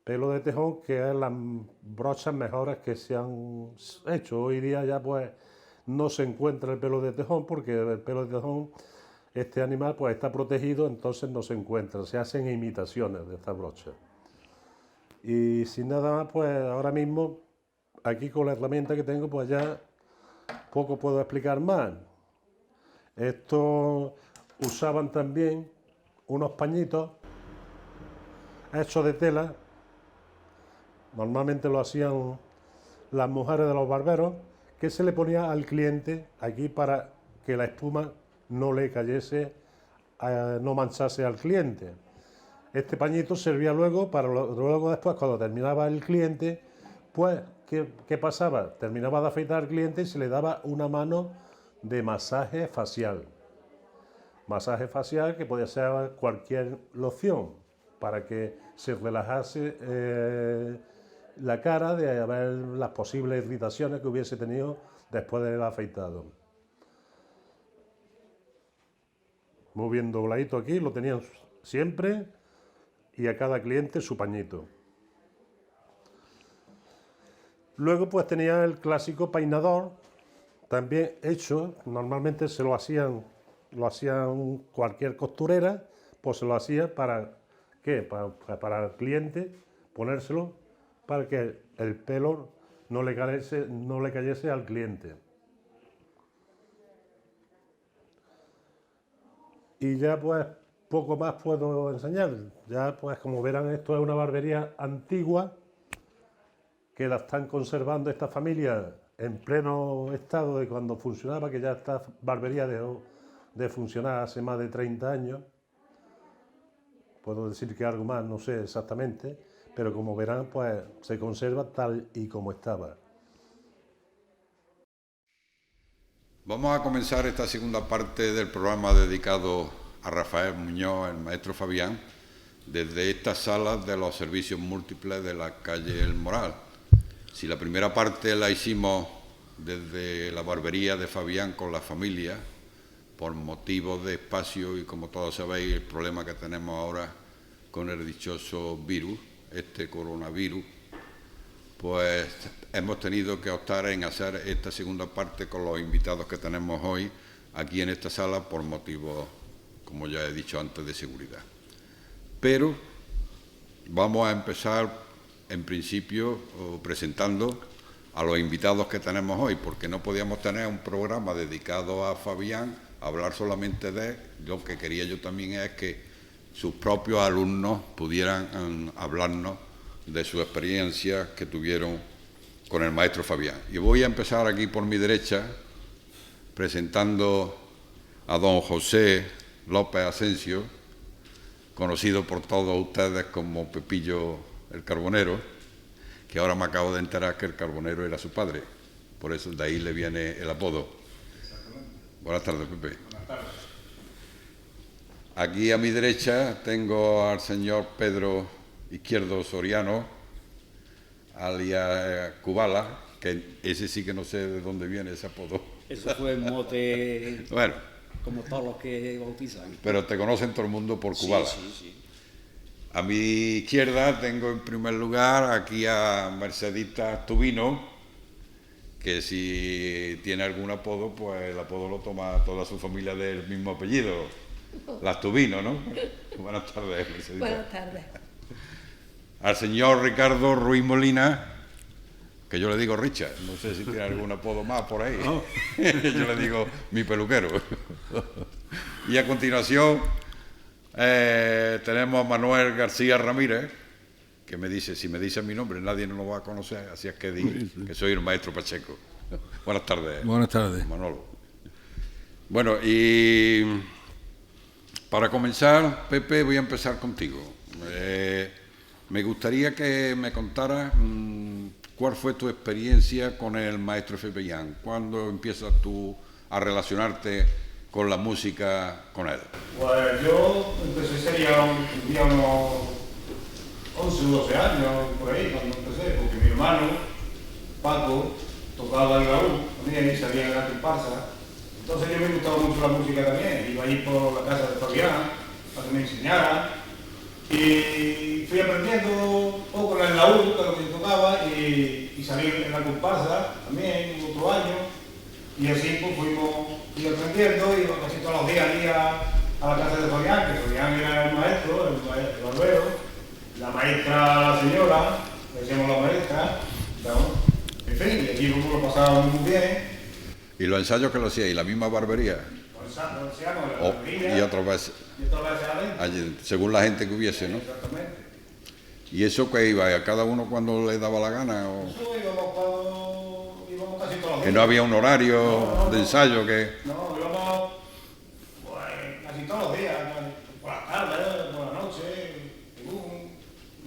Pelo de tejón, que es las brochas mejores que se han hecho. Hoy día ya pues no se encuentra el pelo de tejón porque el pelo de tejón, este animal pues está protegido, entonces no se encuentra. Se hacen imitaciones de esta brocha. Y sin nada más, pues ahora mismo, aquí con la herramienta que tengo, pues ya poco puedo explicar más. Estos usaban también unos pañitos hechos de tela, normalmente lo hacían las mujeres de los barberos, que se le ponía al cliente aquí para que la espuma no le cayese, no manchase al cliente. Este pañito servía luego para luego después, cuando terminaba el cliente, pues ¿qué pasaba? Terminaba de afeitar al cliente y se le daba una mano de masaje facial. Masaje facial que podía ser cualquier loción para que se relajase la cara de ver las posibles irritaciones que hubiese tenido después del afeitado. Muy bien dobladito aquí, lo tenían siempre y a cada cliente su pañito. Luego pues tenía el clásico peinador, también hecho, normalmente se lo hacían cualquier costurera, pues se lo hacía para ¿qué? Para el cliente, ponérselo para que el pelo no le cayese al cliente. Y ya pues poco más puedo enseñar. Ya pues como verán, esto es una barbería antigua que la están conservando esta familia en pleno estado de cuando funcionaba, que ya esta barbería dejó de funcionar hace más de 30 años. Puedo decir que algo más, no sé exactamente, pero como verán, pues se conserva tal y como estaba. Vamos a comenzar esta segunda parte del programa dedicado a Rafael Muñoz, el maestro Fabián, desde estas salas de los servicios múltiples de la calle El Moral. Si la primera parte la hicimos desde la barbería de Fabián con la familia, por motivos de espacio y, como todos sabéis, el problema que tenemos ahora con el dichoso virus, este coronavirus, pues hemos tenido que optar en hacer esta segunda parte con los invitados que tenemos hoy aquí en esta sala por motivos, como ya he dicho antes, de seguridad. Pero vamos a empezar, en principio, presentando a los invitados que tenemos hoy, porque no podíamos tener un programa dedicado a Fabián, hablar solamente de él. Lo que quería yo también es que sus propios alumnos pudieran hablarnos de su experiencia que tuvieron con el maestro Fabián. Y voy a empezar aquí por mi derecha, presentando a don José López Asensio, conocido por todos ustedes como Pepillo el Carbonero, que ahora me acabo de enterar que el Carbonero era su padre, por eso de ahí le viene el apodo. Buenas tardes, Pepe. Buenas tardes. Aquí a mi derecha tengo al señor Pedro Izquierdo Soriano, alias Cubala, que ese sí que no sé de dónde viene ese apodo. Eso fue el mote, Bueno, como todos los que bautizan. pero te conocen todo el mundo por Cubala. Sí, sí, sí. A mi izquierda tengo en primer lugar aquí a Mercedita Tubino, que si tiene algún apodo, pues el apodo lo toma toda su familia del mismo apellido, las Tubino, ¿no? Buenas tardes, Mercedita. Buenas tardes. Al señor Ricardo Ruiz Molina, que yo le digo Richard, no sé si tiene algún apodo más por ahí. No. Yo le digo mi peluquero. Y a continuación tenemos a Manuel García Ramírez, que me dice, si me dice mi nombre nadie no lo va a conocer, así es que di que soy el maestro Pacheco. Buenas tardes. Buenas tardes. Manolo. Bueno, y para comenzar, Pepe, voy a empezar contigo. Me gustaría que me contaras cuál fue tu experiencia con el maestro Fabián. ¿Cuándo empiezas tú a relacionarte con la música con él? Pues yo empecé sería un día unos 11 o 12 años, por ahí, cuando empecé, porque mi hermano, Paco, tocaba el laúd, también y salía en la comparsa. Entonces yo me gustaba mucho la música también, iba a ir por la casa de Fabián para que me enseñara. Y fui aprendiendo un poco en el laúd, que lo que yo tocaba, y salí en la comparsa también, otro año. Y así pues fuimos aprendiendo, iba casi todos los días a la casa de Fabián, que Fabián era el maestro, el barbero, la maestra, la señora, le decíamos la maestra, ¿no? En fin, y allí lo pasábamos muy bien. ¿Y los ensayos que lo hacía? ¿Y la misma barbería? Lo hacíamos en la barbería, Y otras veces, y otras veces adentro. allí, según la gente que hubiese, ¿no? Exactamente. ¿Y eso que iba? ¿A cada uno cuando le daba la gana? ¿O Eso íbamos casi todos los días. que no había un horario No. de ensayo que...? No, íbamos pues, casi todos los días, por la tarde, por la noche, según.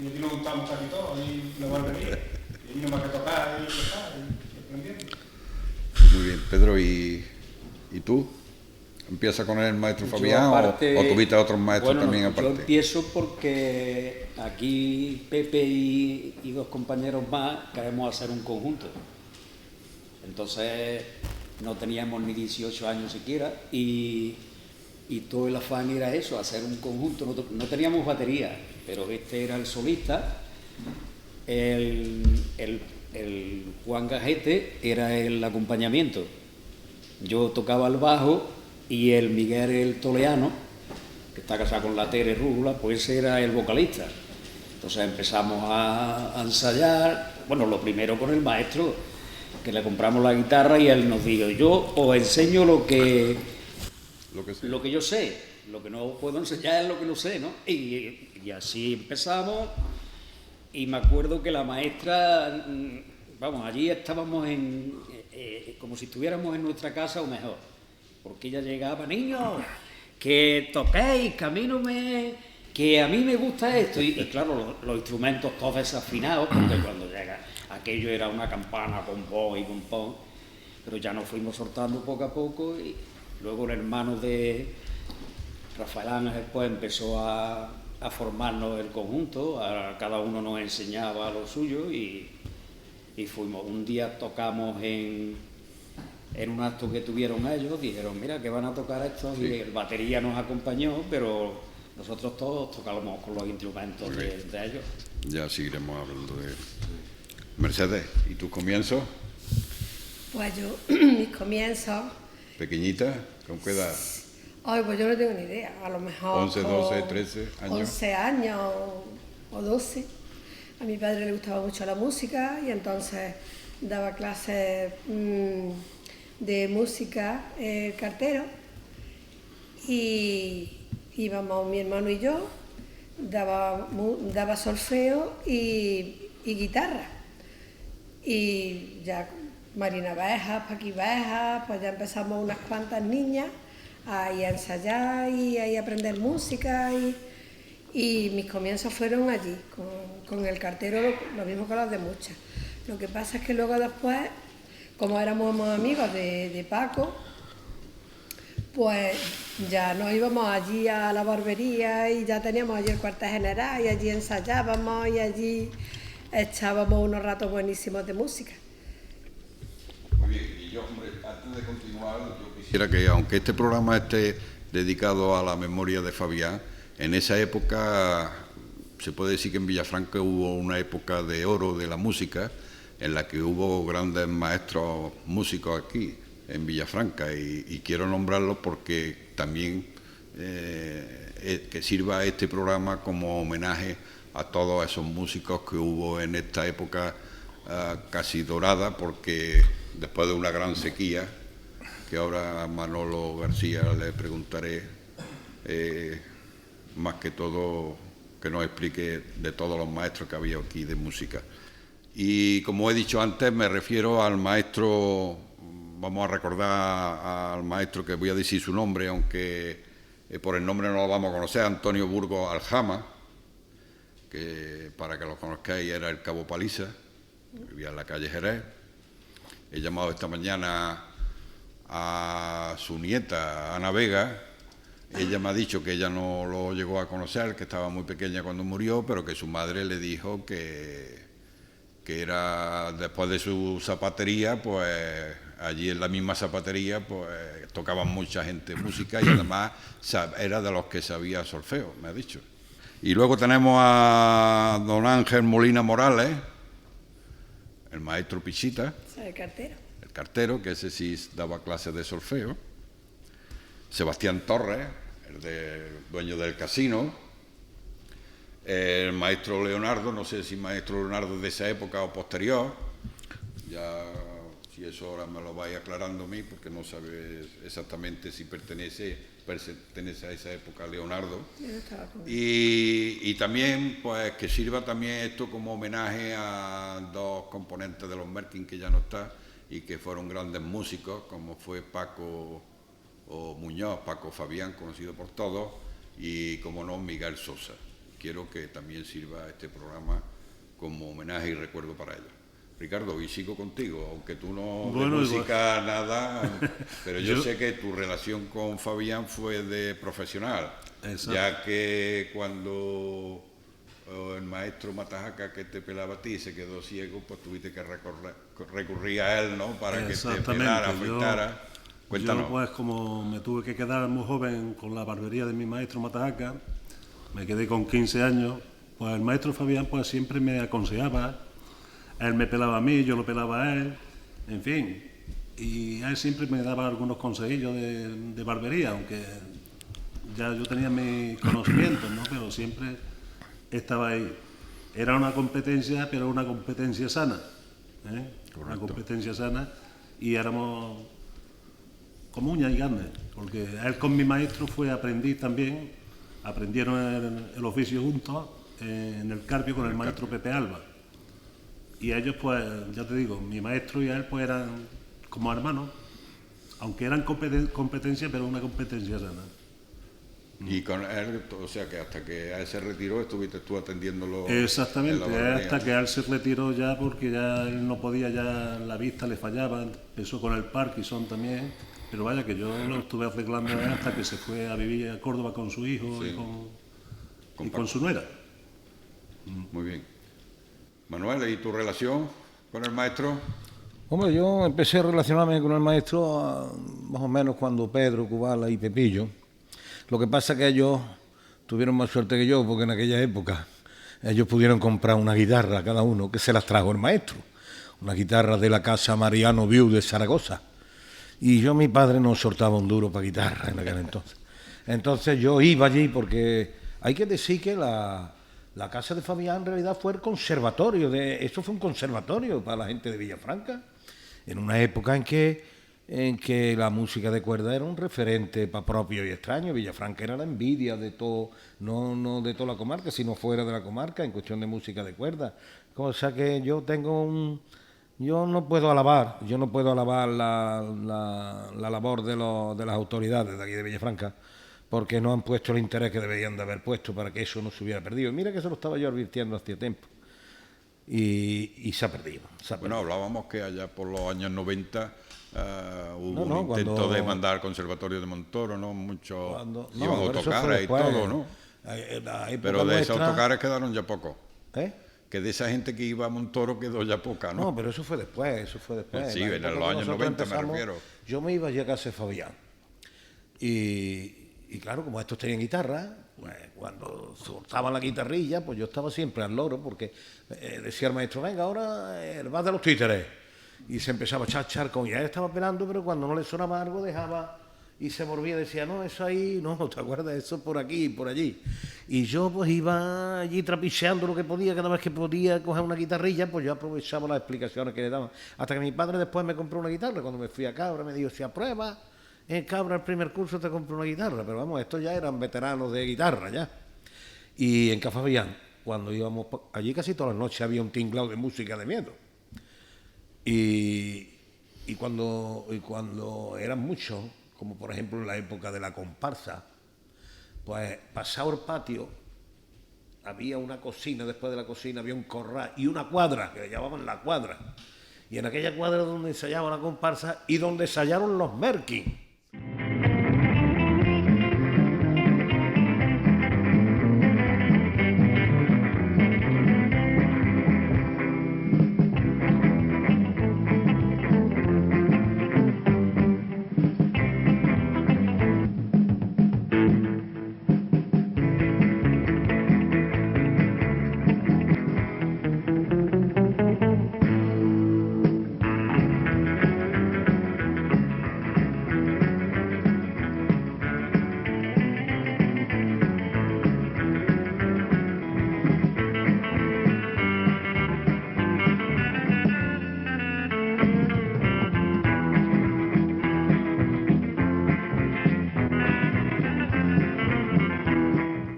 Y aquí nos gustamos casi todos, ahí en la barbería. Y ahí no más que tocar y tocar y aprendiendo. Muy bien, Pedro, ¿y tú? ¿Empiezas con el maestro Yo Fabián aparte- o tuviste otros maestros bueno, también Yo aparte? empiezo porque aquí Pepe y dos compañeros más queremos hacer un conjunto. Entonces no teníamos ni 18 años siquiera y todo el afán era eso, hacer un conjunto. No teníamos batería, pero este era el solista. El Juan Gajete era el acompañamiento. Yo tocaba el bajo y el Miguel el Toleano, que está casado con la Tere Rúgula, pues era el vocalista. Entonces empezamos a ensayar, bueno, lo primero con el maestro, que le compramos la guitarra y él nos dijo, yo os enseño lo que yo sé, lo que no puedo enseñar es lo que no sé, ¿no? Y así empezamos. Y me acuerdo que la maestra, vamos, allí estábamos como si estuviéramos en nuestra casa o mejor, porque ella llegaba, niños, que toquéis, que a mí me gusta esto. Y claro, los instrumentos todos desafinados, porque cuando llega aquello era una campana con voz y con pon, pero ya nos fuimos soltando poco a poco y luego el hermano de Rafael Ángel pues empezó a formarnos el conjunto, a cada uno nos enseñaba lo suyo y fuimos. Un día tocamos en un acto que tuvieron ellos, dijeron, mira, que van a tocar estos, y el batería nos acompañó, pero nosotros todos tocábamos con los instrumentos de ellos. Ya seguiremos hablando de él. Mercedes, ¿y tus comienzos? Pues yo, mis comienzos... ¿Pequeñita? ¿Con qué edad? Ay, pues yo no tengo ni idea, a lo mejor... 11, 12, 13 años. 11 años o 12. A mi padre le gustaba mucho la música y entonces daba clases de música, el cartero, y íbamos mi hermano y yo, daba solfeo y guitarra. Y ya Marina Bejas, Paqui Bejas, pues ya empezamos unas cuantas niñas a ensayar y a aprender música y mis comienzos fueron allí, con el cartero, lo mismo que los de muchas. Lo que pasa es que luego después, como éramos amigos de Paco, pues ya nos íbamos allí a la barbería y ya teníamos allí el cuartel general y allí ensayábamos y allí echábamos unos ratos buenísimos de música. Muy bien, y yo, hombre, antes de continuar, yo quisiera que, aunque este programa esté dedicado a la memoria de Fabián, en esa época se puede decir que en Villafranca hubo una época de oro de la música, en la que hubo grandes maestros músicos aquí, en Villafranca, y quiero nombrarlos porque también que sirva este programa como homenaje a todos esos músicos que hubo en esta época casi dorada, porque después de una gran sequía, que ahora a Manolo García le preguntaré, más que todo que nos explique de todos los maestros que había aquí de música. Y como he dicho antes, me refiero al maestro, vamos a recordar al maestro, que voy a decir su nombre, aunque por el nombre no lo vamos a conocer, Antonio Burgos Aljama, que para que lo conozcáis era el Cabo Paliza, vivía en la calle Jerez. He llamado esta mañana a su nieta, Ana Vega. Ella me ha dicho que ella no lo llegó a conocer, que estaba muy pequeña cuando murió, pero que su madre le dijo que era, después de su zapatería, pues allí en la misma zapatería pues tocaban mucha gente música y además era de los que sabía solfeo, me ha dicho. Y luego tenemos a don Ángel Molina Morales, el maestro Pichita. El cartero. El cartero, que ese sí daba clases de solfeo. Sebastián Torres, el dueño del casino. El maestro Leonardo, no sé si maestro Leonardo de esa época o posterior. Ya, si eso ahora me lo vais aclarando a mí, porque no sabes exactamente si pertenece a esa época Leonardo. Y también, pues, que sirva también esto como homenaje a dos componentes de los Merkin que ya no está y que fueron grandes músicos, como fue Paco o Muñoz, Paco Fabián, conocido por todos, y, como no, Miguel Sosa. Quiero que también sirva este programa como homenaje y recuerdo para ellos. Ricardo, y sigo contigo, aunque tú no de música nada, pero yo sé que tu relación con Fabián fue de profesional. Exacto. Ya que cuando el maestro Matajaca, que te pelaba a ti, se quedó ciego, pues tuviste que recurrir a él, ¿no? Para que te pelara, afeitara. Cuéntanos. Yo, pues, como me tuve que quedar muy joven con la barbería de mi maestro Matajaca, me quedé con 15 años, pues el maestro Fabián pues siempre me aconsejaba. Él me pelaba a mí, yo lo pelaba a él, en fin. Y él siempre me daba algunos consejillos de barbería, aunque ya yo tenía mis conocimientos, ¿no? Pero siempre estaba ahí. Era una competencia, pero una competencia sana, ¿eh? Una competencia sana, y éramos como uñas y carne, porque él con mi maestro fue aprendiz también, aprendieron el oficio juntos en el Carpio con el maestro Pepe Alba. Y ellos, pues, ya te digo, mi maestro y él pues eran como hermanos, aunque eran competencia, pero una competencia sana. Y con él, o sea, que hasta que él se retiró estuviste tú atendiéndolo. Exactamente, hasta que él se retiró ya, porque ya él no podía, ya la vista le fallaba, empezó con el Parkinson también, Pero vaya, que yo lo estuve arreglando hasta que se fue a vivir a Córdoba con su hijo Sí. y con su nuera. Muy bien. Manuel, ¿y tu relación con el maestro? Hombre, yo empecé a relacionarme con el maestro más o menos cuando Pedro, Cubala y Pepillo. Lo que pasa es que ellos tuvieron más suerte que yo, porque en aquella época ellos pudieron comprar una guitarra cada uno, que se las trajo el maestro. Una guitarra de la casa Mariano Viu de Zaragoza. Y mi padre no soltaba un duro para guitarra en aquel entonces. Entonces yo iba allí porque hay que decir que la casa de Fabián en realidad fue el conservatorio. Eso fue un conservatorio para la gente de Villafranca, en una época en que la música de cuerda era un referente para propio y extraño. Villafranca era la envidia de todo, no de toda la comarca, sino fuera de la comarca, en cuestión de música de cuerda. Cosa que yo no puedo alabar la labor de las autoridades de aquí de Villafranca, porque no han puesto el interés que deberían de haber puesto para que eso no se hubiera perdido. Mira que se lo estaba yo advirtiendo hace tiempo. Y se ha perdido. Bueno, hablábamos que allá por los años 90 hubo No, un intento cuando- de mandar al Conservatorio de Montoro, ¿no? Muchos Cuando- iban no, pero eso fue autocares y después. todo, ¿no? La época Pero de esos nuestra- autocares quedaron ya pocos. ¿Eh? Que de esa gente que iba a Montoro quedó ya poca, ¿no? No, pero eso fue después. Sí, La en época los que años nosotros 90 me refiero. Yo me iba ya a casa de Fabián. Y claro, como estos tenían guitarra, pues, cuando soltaban la guitarrilla, pues yo estaba siempre al loro, porque decía el maestro, venga, ahora el vas de los títeres. Y se empezaba a chachar con, y él estaba pelando, pero cuando no le sonaba algo dejaba y se volvía y decía, no, eso ahí, no, ¿te acuerdas? Eso por aquí y por allí. Y yo pues iba allí trapicheando lo que podía, cada vez que podía coger una guitarrilla, pues yo aprovechaba las explicaciones que le daban. Hasta que mi padre después me compró una guitarra, cuando me fui a Cabra me dijo, si apruebas en Cabra el primer curso te compro una guitarra, pero vamos, estos ya eran veteranos de guitarra ya. Y en Cafabillán, cuando íbamos allí casi todas las noches había un tinglado de música de miedo. Y cuando eran muchos, como por ejemplo en la época de la comparsa, pues pasado el patio había una cocina, después de la cocina había un corral y una cuadra, que le llamaban la cuadra. Y en aquella cuadra donde ensayaba la comparsa y donde ensayaron los Merkin.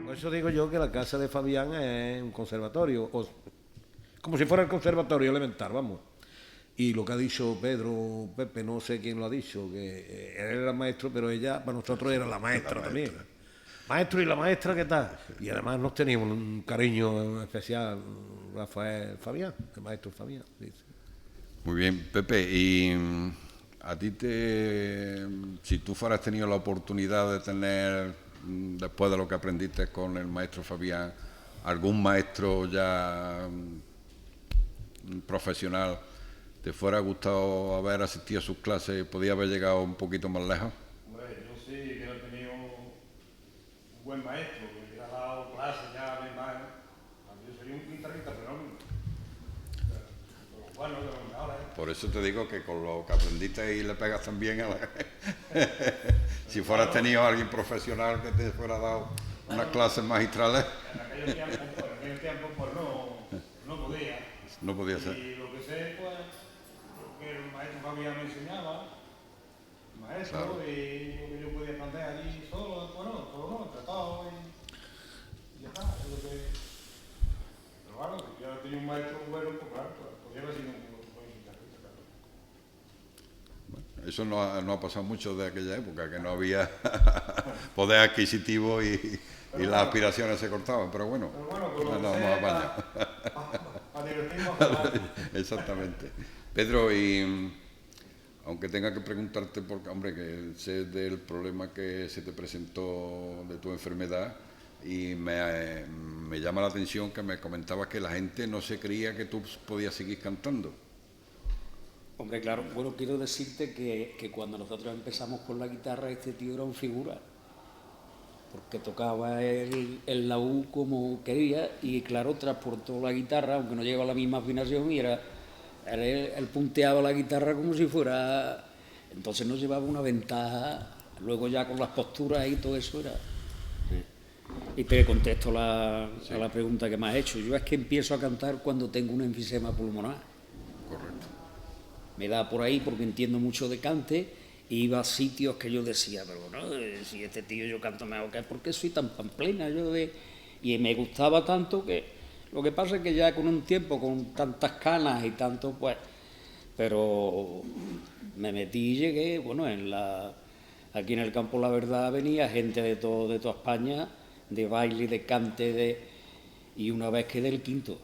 Por eso digo yo que la casa de Fabián es un conservatorio, como si fuera el conservatorio elemental, vamos. Y lo que ha dicho Pedro, Pepe, no sé quién lo ha dicho, que él era maestro, pero ella para nosotros era la maestra también. Maestro y la maestra, ¿qué tal? Y además nos teníamos un cariño especial, Rafael Fabián, el maestro Fabián. Sí, sí. Muy bien, Pepe, y a ti si tú fueras tenido la oportunidad de tener, después de lo que aprendiste con el maestro Fabián, algún maestro ya profesional, ¿te fuera gustado haber asistido a sus clases y podía haber llegado un poquito más lejos? Hombre, yo sí que he tenido un buen maestro, que me hubiera dado clases ya de más. Yo sería un guitarrista fenómeno. Pero bueno, de los mejores. Por eso te digo que con lo que aprendiste ahí le pegas también a la... Si fueras tenido a alguien profesional que te fuera dado unas clases magistrales, En aquel tiempo pues no podía. no podía ser. Y lo que sé, pues, lo que el maestro Fabián me enseñaba, el maestro, Claro. y lo que yo podía plantear allí solo, bueno, todo no, tratado y ya está. Es lo que... Pero claro, si yo tenía un maestro bueno, pues claro, pues, podía haber sido un buen guitarrista, claro. Eso no ha pasado mucho de aquella época, que no había poder adquisitivo y las aspiraciones se cortaban, pero bueno, Pero bueno, con lo nos que hemos sé, apañado. para divertirnos, claro. Exactamente. Pedro, y Aunque tenga que preguntarte, porque, hombre, que sé del problema que se te presentó de tu enfermedad y me llama la atención que me comentabas que la gente no se creía que tú podías seguir cantando. Hombre, claro, bueno, quiero decirte que cuando nosotros empezamos con la guitarra, este tío era un figura, porque tocaba el laúd como quería y, claro, transportó la guitarra, aunque no llegaba a la misma afinación, y él punteaba la guitarra como si fuera... Entonces nos llevaba una ventaja, luego ya con las posturas y todo eso era... Y te contesto a la pregunta que me has hecho. Yo es que empiezo a cantar cuando tengo un enfisema pulmonar. Correcto. Me da por ahí porque entiendo mucho de cante y iba a sitios que yo decía, pero bueno, si este tío yo canto mejor que él, ¿por qué soy tan pamplina? Y me gustaba tanto que... Lo que pasa es que ya con un tiempo, con tantas canas y tanto, pues... Pero me metí y llegué, bueno, aquí en el Campo La Verdad venía gente de toda España, de baile, de cante, y una vez quedé el quinto.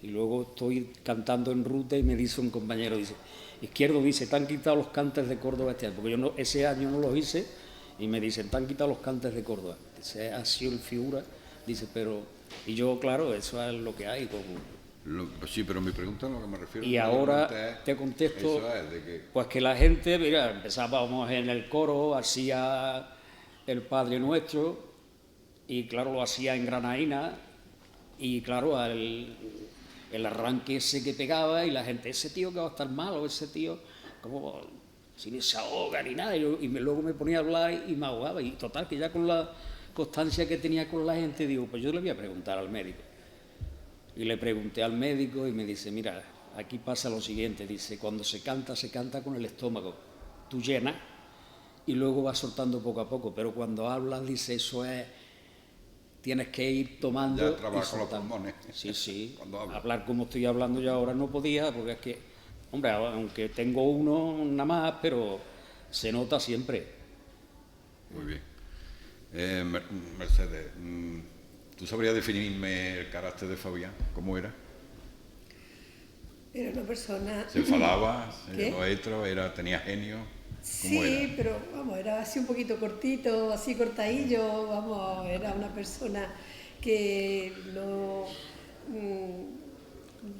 Y luego estoy cantando en ruta y me dice un compañero, dice, Izquierdo, dice, te han quitado los cantes de Córdoba este año, porque yo ese año no los hice, y me dicen, te han quitado los cantes de Córdoba. Ese ha sido el figura, dice, pero... Y yo, claro, eso es lo que hay. Sí, pero mi pregunta a lo que me refiero... Y ahora te contesto, eso es, de que... pues que la gente, mira, empezábamos en el coro, hacía el Padre Nuestro, y claro, lo hacía en granaína, y claro, el arranque ese que pegaba, y la gente, ese tío que va a estar malo, ese tío, como sin se ahoga ni nada, luego me ponía a hablar y me ahogaba, y total, que ya con la constancia que tenía con la gente, digo, pues yo le voy a preguntar al médico. Y le pregunté al médico y me dice, mira, aquí pasa lo siguiente, dice, cuando se canta con el estómago, tú llenas y luego vas soltando poco a poco, pero cuando hablas, dice, eso es, tienes que ir tomando. Ya trabajas con los pulmones. Sí, hablar como estoy hablando yo ahora no podía, porque es que, hombre, aunque tengo uno nada más, pero se nota siempre. Muy bien. Mercedes, ¿tú sabrías definirme el carácter de Fabián? ¿Cómo era? Era una persona... ¿Se enfadaba? ¿Qué? ¿Tenía genio? Sí, era? pero vamos, era así un poquito cortito, así cortadillo, vamos, era una persona que no...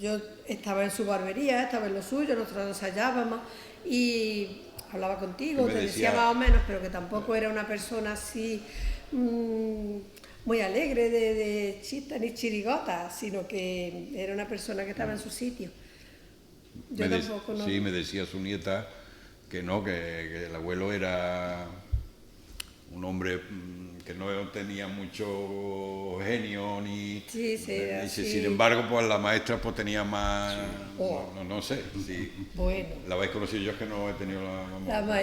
Yo estaba en su barbería, estaba en lo suyo, nosotros nos hallábamos y hablaba contigo, te decía más o menos, pero que tampoco era una persona así muy alegre de chistes ni chirigotas, sino que era una persona que estaba en su sitio. Yo tampoco no... Sí, me decía su nieta que no, que el abuelo era un hombre que no tenía mucho genio ni... Sí, sin embargo, pues la maestra pues tenía más... No sé, sí. Bueno. La habéis conocido yo, es que no he tenido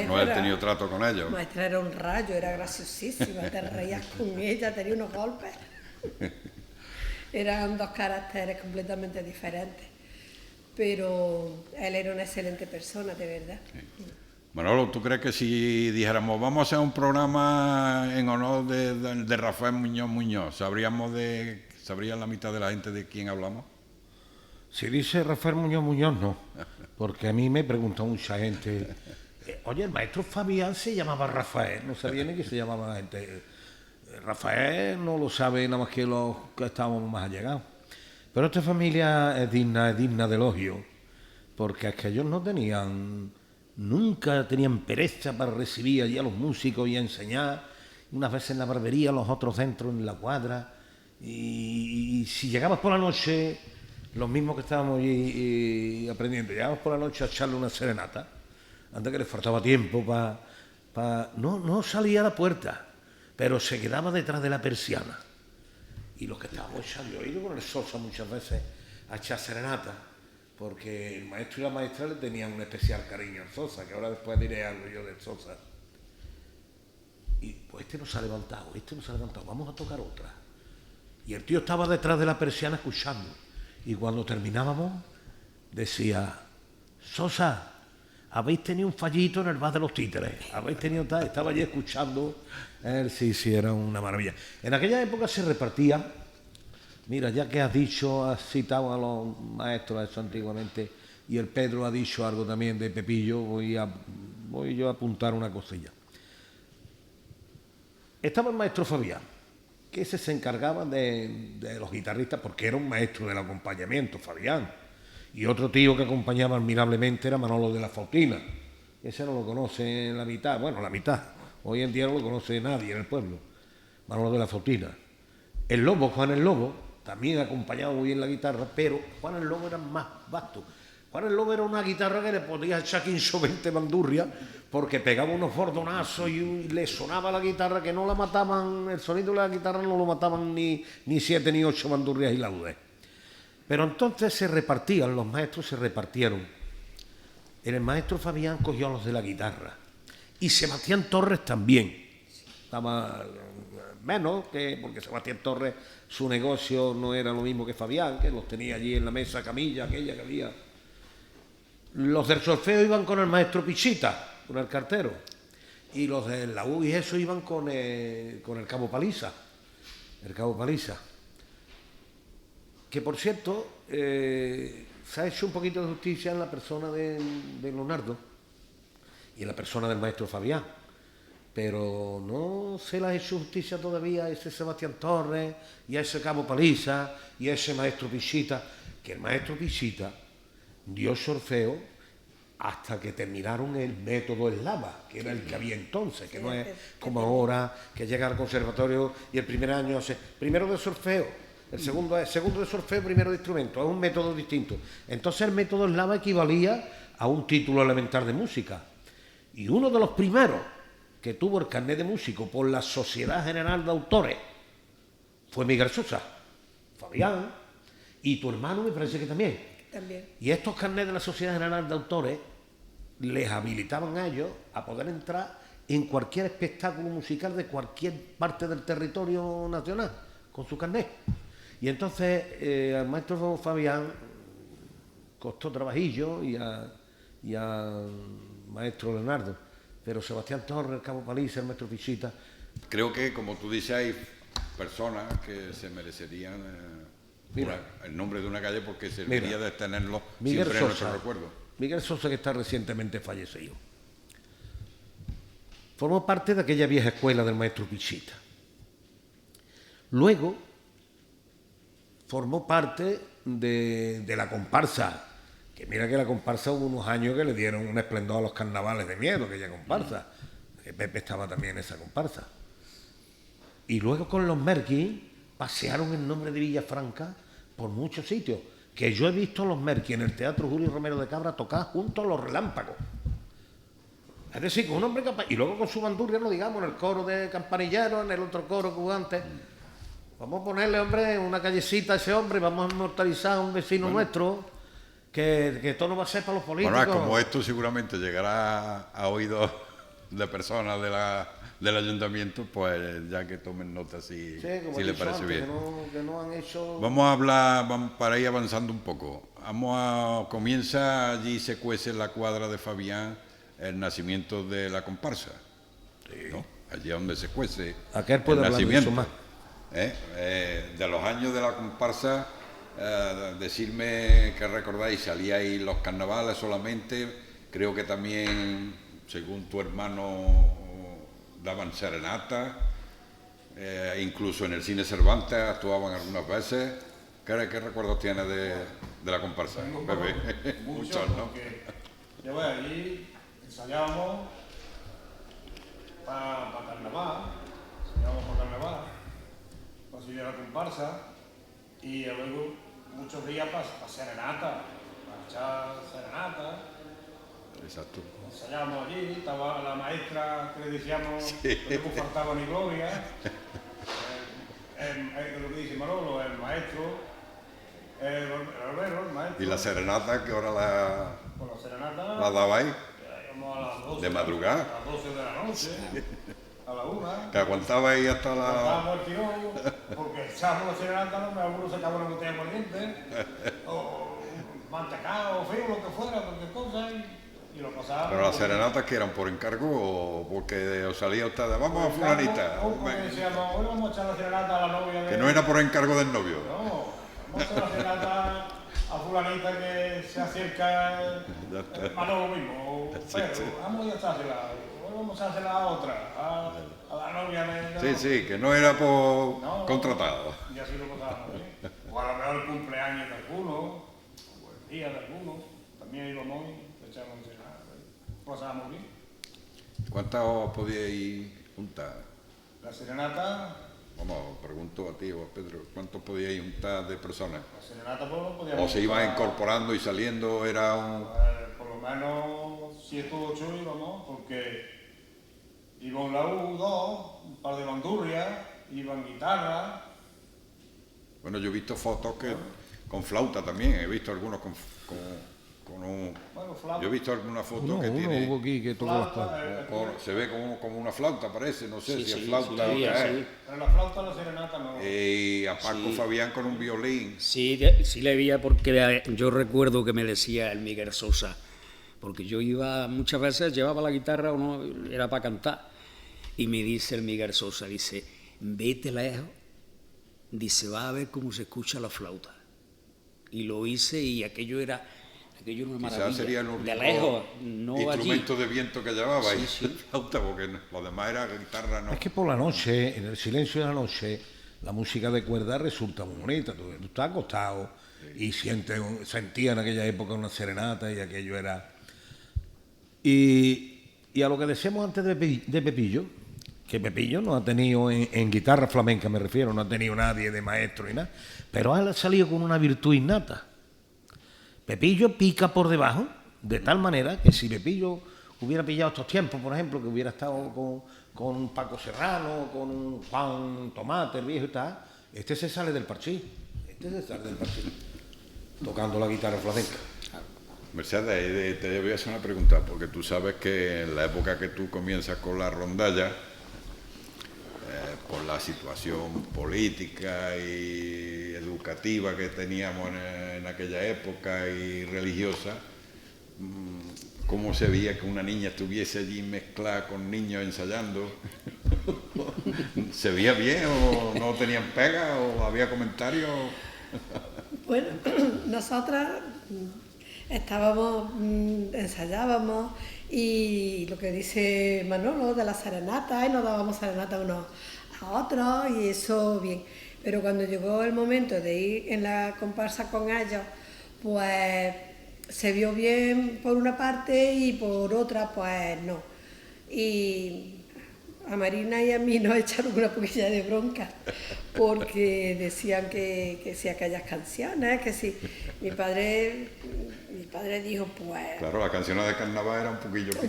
no he tenido trato con ella. La maestra era un rayo, era graciosísima, te reías con ella, tenía unos golpes. Eran dos caracteres completamente diferentes. Pero él era una excelente persona, de verdad. Sí. Manolo, ¿tú crees que si dijéramos vamos a hacer un programa en honor de Rafael Muñoz, ¿sabría la mitad de la gente de quién hablamos? Si dice Rafael Muñoz no, porque a mí me preguntó mucha gente, oye, el maestro Fabián se llamaba Rafael, no sabía ni que se llamaba la gente. Rafael no lo sabe nada más que los que estábamos más allegados. Pero esta familia es digna de elogio, porque es que ellos nunca tenían pereza para recibir allí a los músicos y a enseñar, unas veces en la barbería, los otros dentro en la cuadra, y si llegabas por la noche, los mismos que estábamos allí aprendiendo, llegabas por la noche a echarle una serenata, antes que les faltaba tiempo no salía a la puerta, pero se quedaba detrás de la persiana. Y los que estábamos echando, yo he ido con el Sosa muchas veces a echar serenata, porque el maestro y la maestra le tenían un especial cariño al Sosa, que ahora después diré algo yo del Sosa. Y pues este no se ha levantado, vamos a tocar otra. Y el tío estaba detrás de la persiana escuchando. Y cuando terminábamos, decía, Sosa, habéis tenido un fallito en el bar de los Títeres, estaba allí escuchando. Sí, era una maravilla. En aquella época se repartía, mira, ya que has citado a los maestros, eso antiguamente, y el Pedro ha dicho algo también de Pepillo, voy yo a apuntar una cosilla. Estaba el maestro Fabián, que ese se encargaba de los guitarristas, porque era un maestro del acompañamiento, Fabián. Y otro tío que acompañaba admirablemente era Manolo de la Fautina. Ese no lo conoce la mitad, bueno, la mitad. Hoy en día no lo conoce nadie en el pueblo. Manolo de la Fautina. El Lobo, Juan el Lobo, también acompañaba muy bien la guitarra, pero Juan el Lobo era más vasto. Juan el Lobo era una guitarra que le podía echar 15 o 20 bandurrias, porque pegaba unos bordonazos y le sonaba la guitarra que no la mataban, el sonido de la guitarra no lo mataban ni 7 ni 8 bandurrias y laudes. Pero entonces se repartían, los maestros se repartieron. El maestro Fabián cogió a los de la guitarra y Sebastián Torres también. Estaba menos, porque Sebastián Torres, su negocio no era lo mismo que Fabián, que los tenía allí en la mesa camilla, aquella que había. Los del solfeo iban con el maestro Pichita, con el cartero, y los de la U y eso iban con el cabo Paliza, que por cierto se ha hecho un poquito de justicia en la persona de Leonardo y en la persona del maestro Fabián, pero no se le ha hecho justicia todavía a ese Sebastián Torres y a ese cabo Paliza y a ese maestro Pichita, que el maestro Pichita dio solfeo hasta que terminaron el método eslava, que era el que había entonces, que no es como ahora, que llega al conservatorio y el primer año hace primero de solfeo, el segundo de solfeo, primero de instrumento, es un método distinto. Entonces el método eslava equivalía a un título elemental de música. Y uno de los primeros que tuvo el carnet de músico por la Sociedad General de Autores fue Miguel Sosa, Fabián, y tu hermano me parece que también. Y estos carnets de la Sociedad General de Autores les habilitaban a ellos a poder entrar en cualquier espectáculo musical de cualquier parte del territorio nacional con su carnet. Y entonces al maestro Fabián costó trabajillo y al maestro Leonardo, pero Sebastián Torres, el cabo Paliza, el maestro Pichita. Creo que, como tú dices, hay personas que se merecerían el nombre de una calle porque serviría de tenerlo siempre en nuestro recuerdo. Miguel Sosa, que está recientemente fallecido, formó parte de aquella vieja escuela del maestro Pichita. Luego formó parte de la comparsa, que mira que la comparsa hubo unos años que le dieron un esplendor a los carnavales de miedo, aquella comparsa, que Pepe estaba también en esa comparsa. Y luego con los Merkin pasearon el nombre de Villafranca por muchos sitios, que yo he visto a los Merkin en el Teatro Julio Romero de Cabra tocar junto a los Relámpagos. Es decir, con un hombre capaz, y luego con su bandurria, no digamos, en el coro de campanilleros, en el otro coro que hubo antes. Vamos a ponerle, hombre, una callecita a ese hombre, vamos a inmortalizar a un vecino nuestro, que esto no va a ser para los políticos. Bueno, como esto seguramente llegará a oídos de personas del ayuntamiento, pues ya que tomen nota si le parece antes, bien. Que no han hecho... Vamos a hablar, para ir avanzando un poco. Comienza allí, se cuece en la cuadra de Fabián el nacimiento de la comparsa, ¿no? Allí es donde se cuece Aquel puede el hablar de nacimiento. eso más. De los años de la comparsa, decirme que recordáis, salíais los carnavales solamente, creo que también, según tu hermano, daban serenata, incluso en el Cine Cervantes actuaban algunas veces. ¿Qué recuerdos tienes de la comparsa, Pepe? Muchos, ¿no? Yo voy allí, ensayábamos para carnaval, para subir a la comparsa, y luego muchos días para serenata, para echar serenata. Exacto. Ensayábamos allí, estaba la maestra que le decíamos que no faltaba ni gloria, lo que dice Manolo, el maestro, el maestro. ¿Y la serenata, que ahora Con la serenata la dabais? íbamos a las 12, ¿De madrugada? A las 12 de la noche, a la 1. ¿Que aguantabais hasta la...? Aguantábamos el tirón, porque echábamos la serenata, algunos sacaban una botella por dientes, o mantecado, o frío, lo que fuera, cualquier cosa, y lo pasábamos. ¿Pero las serenatas que eran por encargo o porque os salía ustedes? Vamos a fulanita. Porque decíamos, hoy vamos a echar la serenata a la novia de... Que no era por encargo del novio. No, vamos a echar la serenata a fulanita que se acerca, Manolo mismo, pero vamos ya a hacerla, vamos a hacer la otra, a la novia de... Sí, sí, que no era por No. contratado. Y así lo pasábamos, ¿eh? O a lo mejor el cumpleaños de alguno, o el día de alguno, también íbamos y echábamos a cenar, pasábamos bien. ¿Cuántas podíais juntar? La serenata, Vamos, pregunto a ti o a Pedro, ¿cuántos podíais juntar de personas? pues no podíamos... ¿O se iban incorporando y saliendo? Era un... Por lo menos 7 o 8 íbamos, porque iban la U2, un par de bandurrias, iban guitarras. Bueno, yo he visto fotos que con flauta también, he visto algunos con un... Bueno, flauta. Yo he visto alguna foto Uno que tiene... hubo aquí que tocó las Flauta, palmas. Se ve como una flauta, parece, no sé Sí, si es sí, flauta sí, o la vi, qué es. sí. Pero la flauta, la serenata no. Y a Paco Sí. Fabián con un violín. Sí, sí le veía porque yo recuerdo que me decía el Miguel Sosa, porque yo iba muchas veces, llevaba la guitarra o no, era para cantar, y me dice el Miguel Sosa, dice, vete lejos, dice, va a ver cómo se escucha la flauta. Y lo hice y aquello era una maravilla. Quizás sería el de único lejos, no allí. instrumento de viento que llevaba Sí, y sí. flauta, porque lo demás era guitarra, ¿no? Es que por la noche, en el silencio de la noche, la música de cuerda resulta muy bonita. Tú estás acostado y sentía en aquella época una serenata y aquello era... Y a lo que decíamos antes de Pepillo, que Pepillo no ha tenido en guitarra flamenca, me refiero, no ha tenido nadie de maestro ni nada, pero él ha salido con una virtud innata. Pepillo pica por debajo, de tal manera que si Pepillo hubiera pillado estos tiempos, por ejemplo, que hubiera estado con Paco Serrano, con un Juan Tomate, el viejo y tal, este se sale del parchís, tocando la guitarra flamenca. Mercedes, te voy a hacer una pregunta, porque tú sabes que en la época que tú comienzas con la rondalla, por la situación política y educativa que teníamos en aquella época y religiosa, ¿cómo se veía que una niña estuviese allí mezclada con niños ensayando? ¿Se veía bien o no tenían pega o había comentarios? Bueno, nosotras ensayábamos y lo que dice Manolo de la serenata, y nos dábamos serenata unos a otros y eso bien. Pero cuando llegó el momento de ir en la comparsa con ellos, pues se vio bien por una parte y por otra pues no. Y a Marina y a mí nos echaron una poquilla de bronca porque decían que si aquellas canciones, que si mi padre dijo pues... Claro, la canción de carnaval era un poquillo así,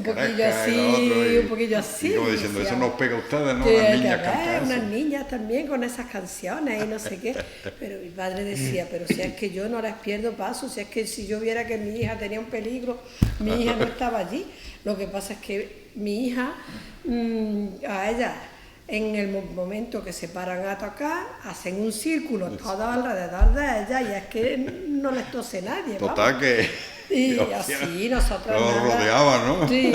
un poquillo así. Y como diciendo, eso nos pega a ustedes, ¿no? Que Las niñas cantan unas eso. niñas también con esas canciones y no sé qué. Pero mi padre decía, pero si es que yo no les pierdo paso, si es que si yo viera que mi hija tenía un peligro, mi hija no estaba allí. Lo que pasa es que mi hija, a ella, en el momento que se paran a tocar, hacen un círculo todo alrededor de ella y es que no les tose nadie. Total vamos. que... Y así nosotros nos nada. rodeaban, ¿no? Sí.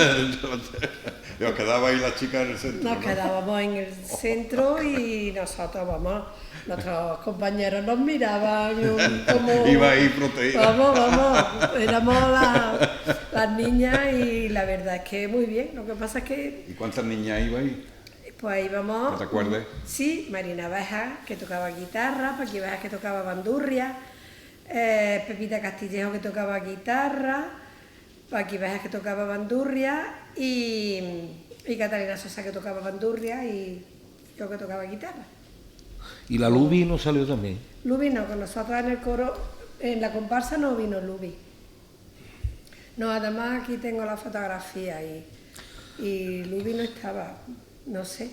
Y os quedaba ahí la chica en el centro, Nos ¿no? quedábamos en el centro y nosotros, nuestros compañeros nos miraban como... Iba ahí protegida. Vamos, éramos las niñas y la verdad es que muy bien. Lo que pasa es que ¿Y cuántas niñas ibais? pues íbamos... ¿No te acuerdas? Sí, Marina Beja, que tocaba guitarra, Paqui Beja, que tocaba bandurria, Pepita Castillejo, que tocaba guitarra, Paqui Beja, que tocaba bandurria y Catalina Sosa, que tocaba bandurria y yo que tocaba guitarra. Y la Lubi no salió también. Lubi no, con nosotros en el coro, en la comparsa no vino Lubi. No, además aquí tengo la fotografía y Lubi no estaba, no sé.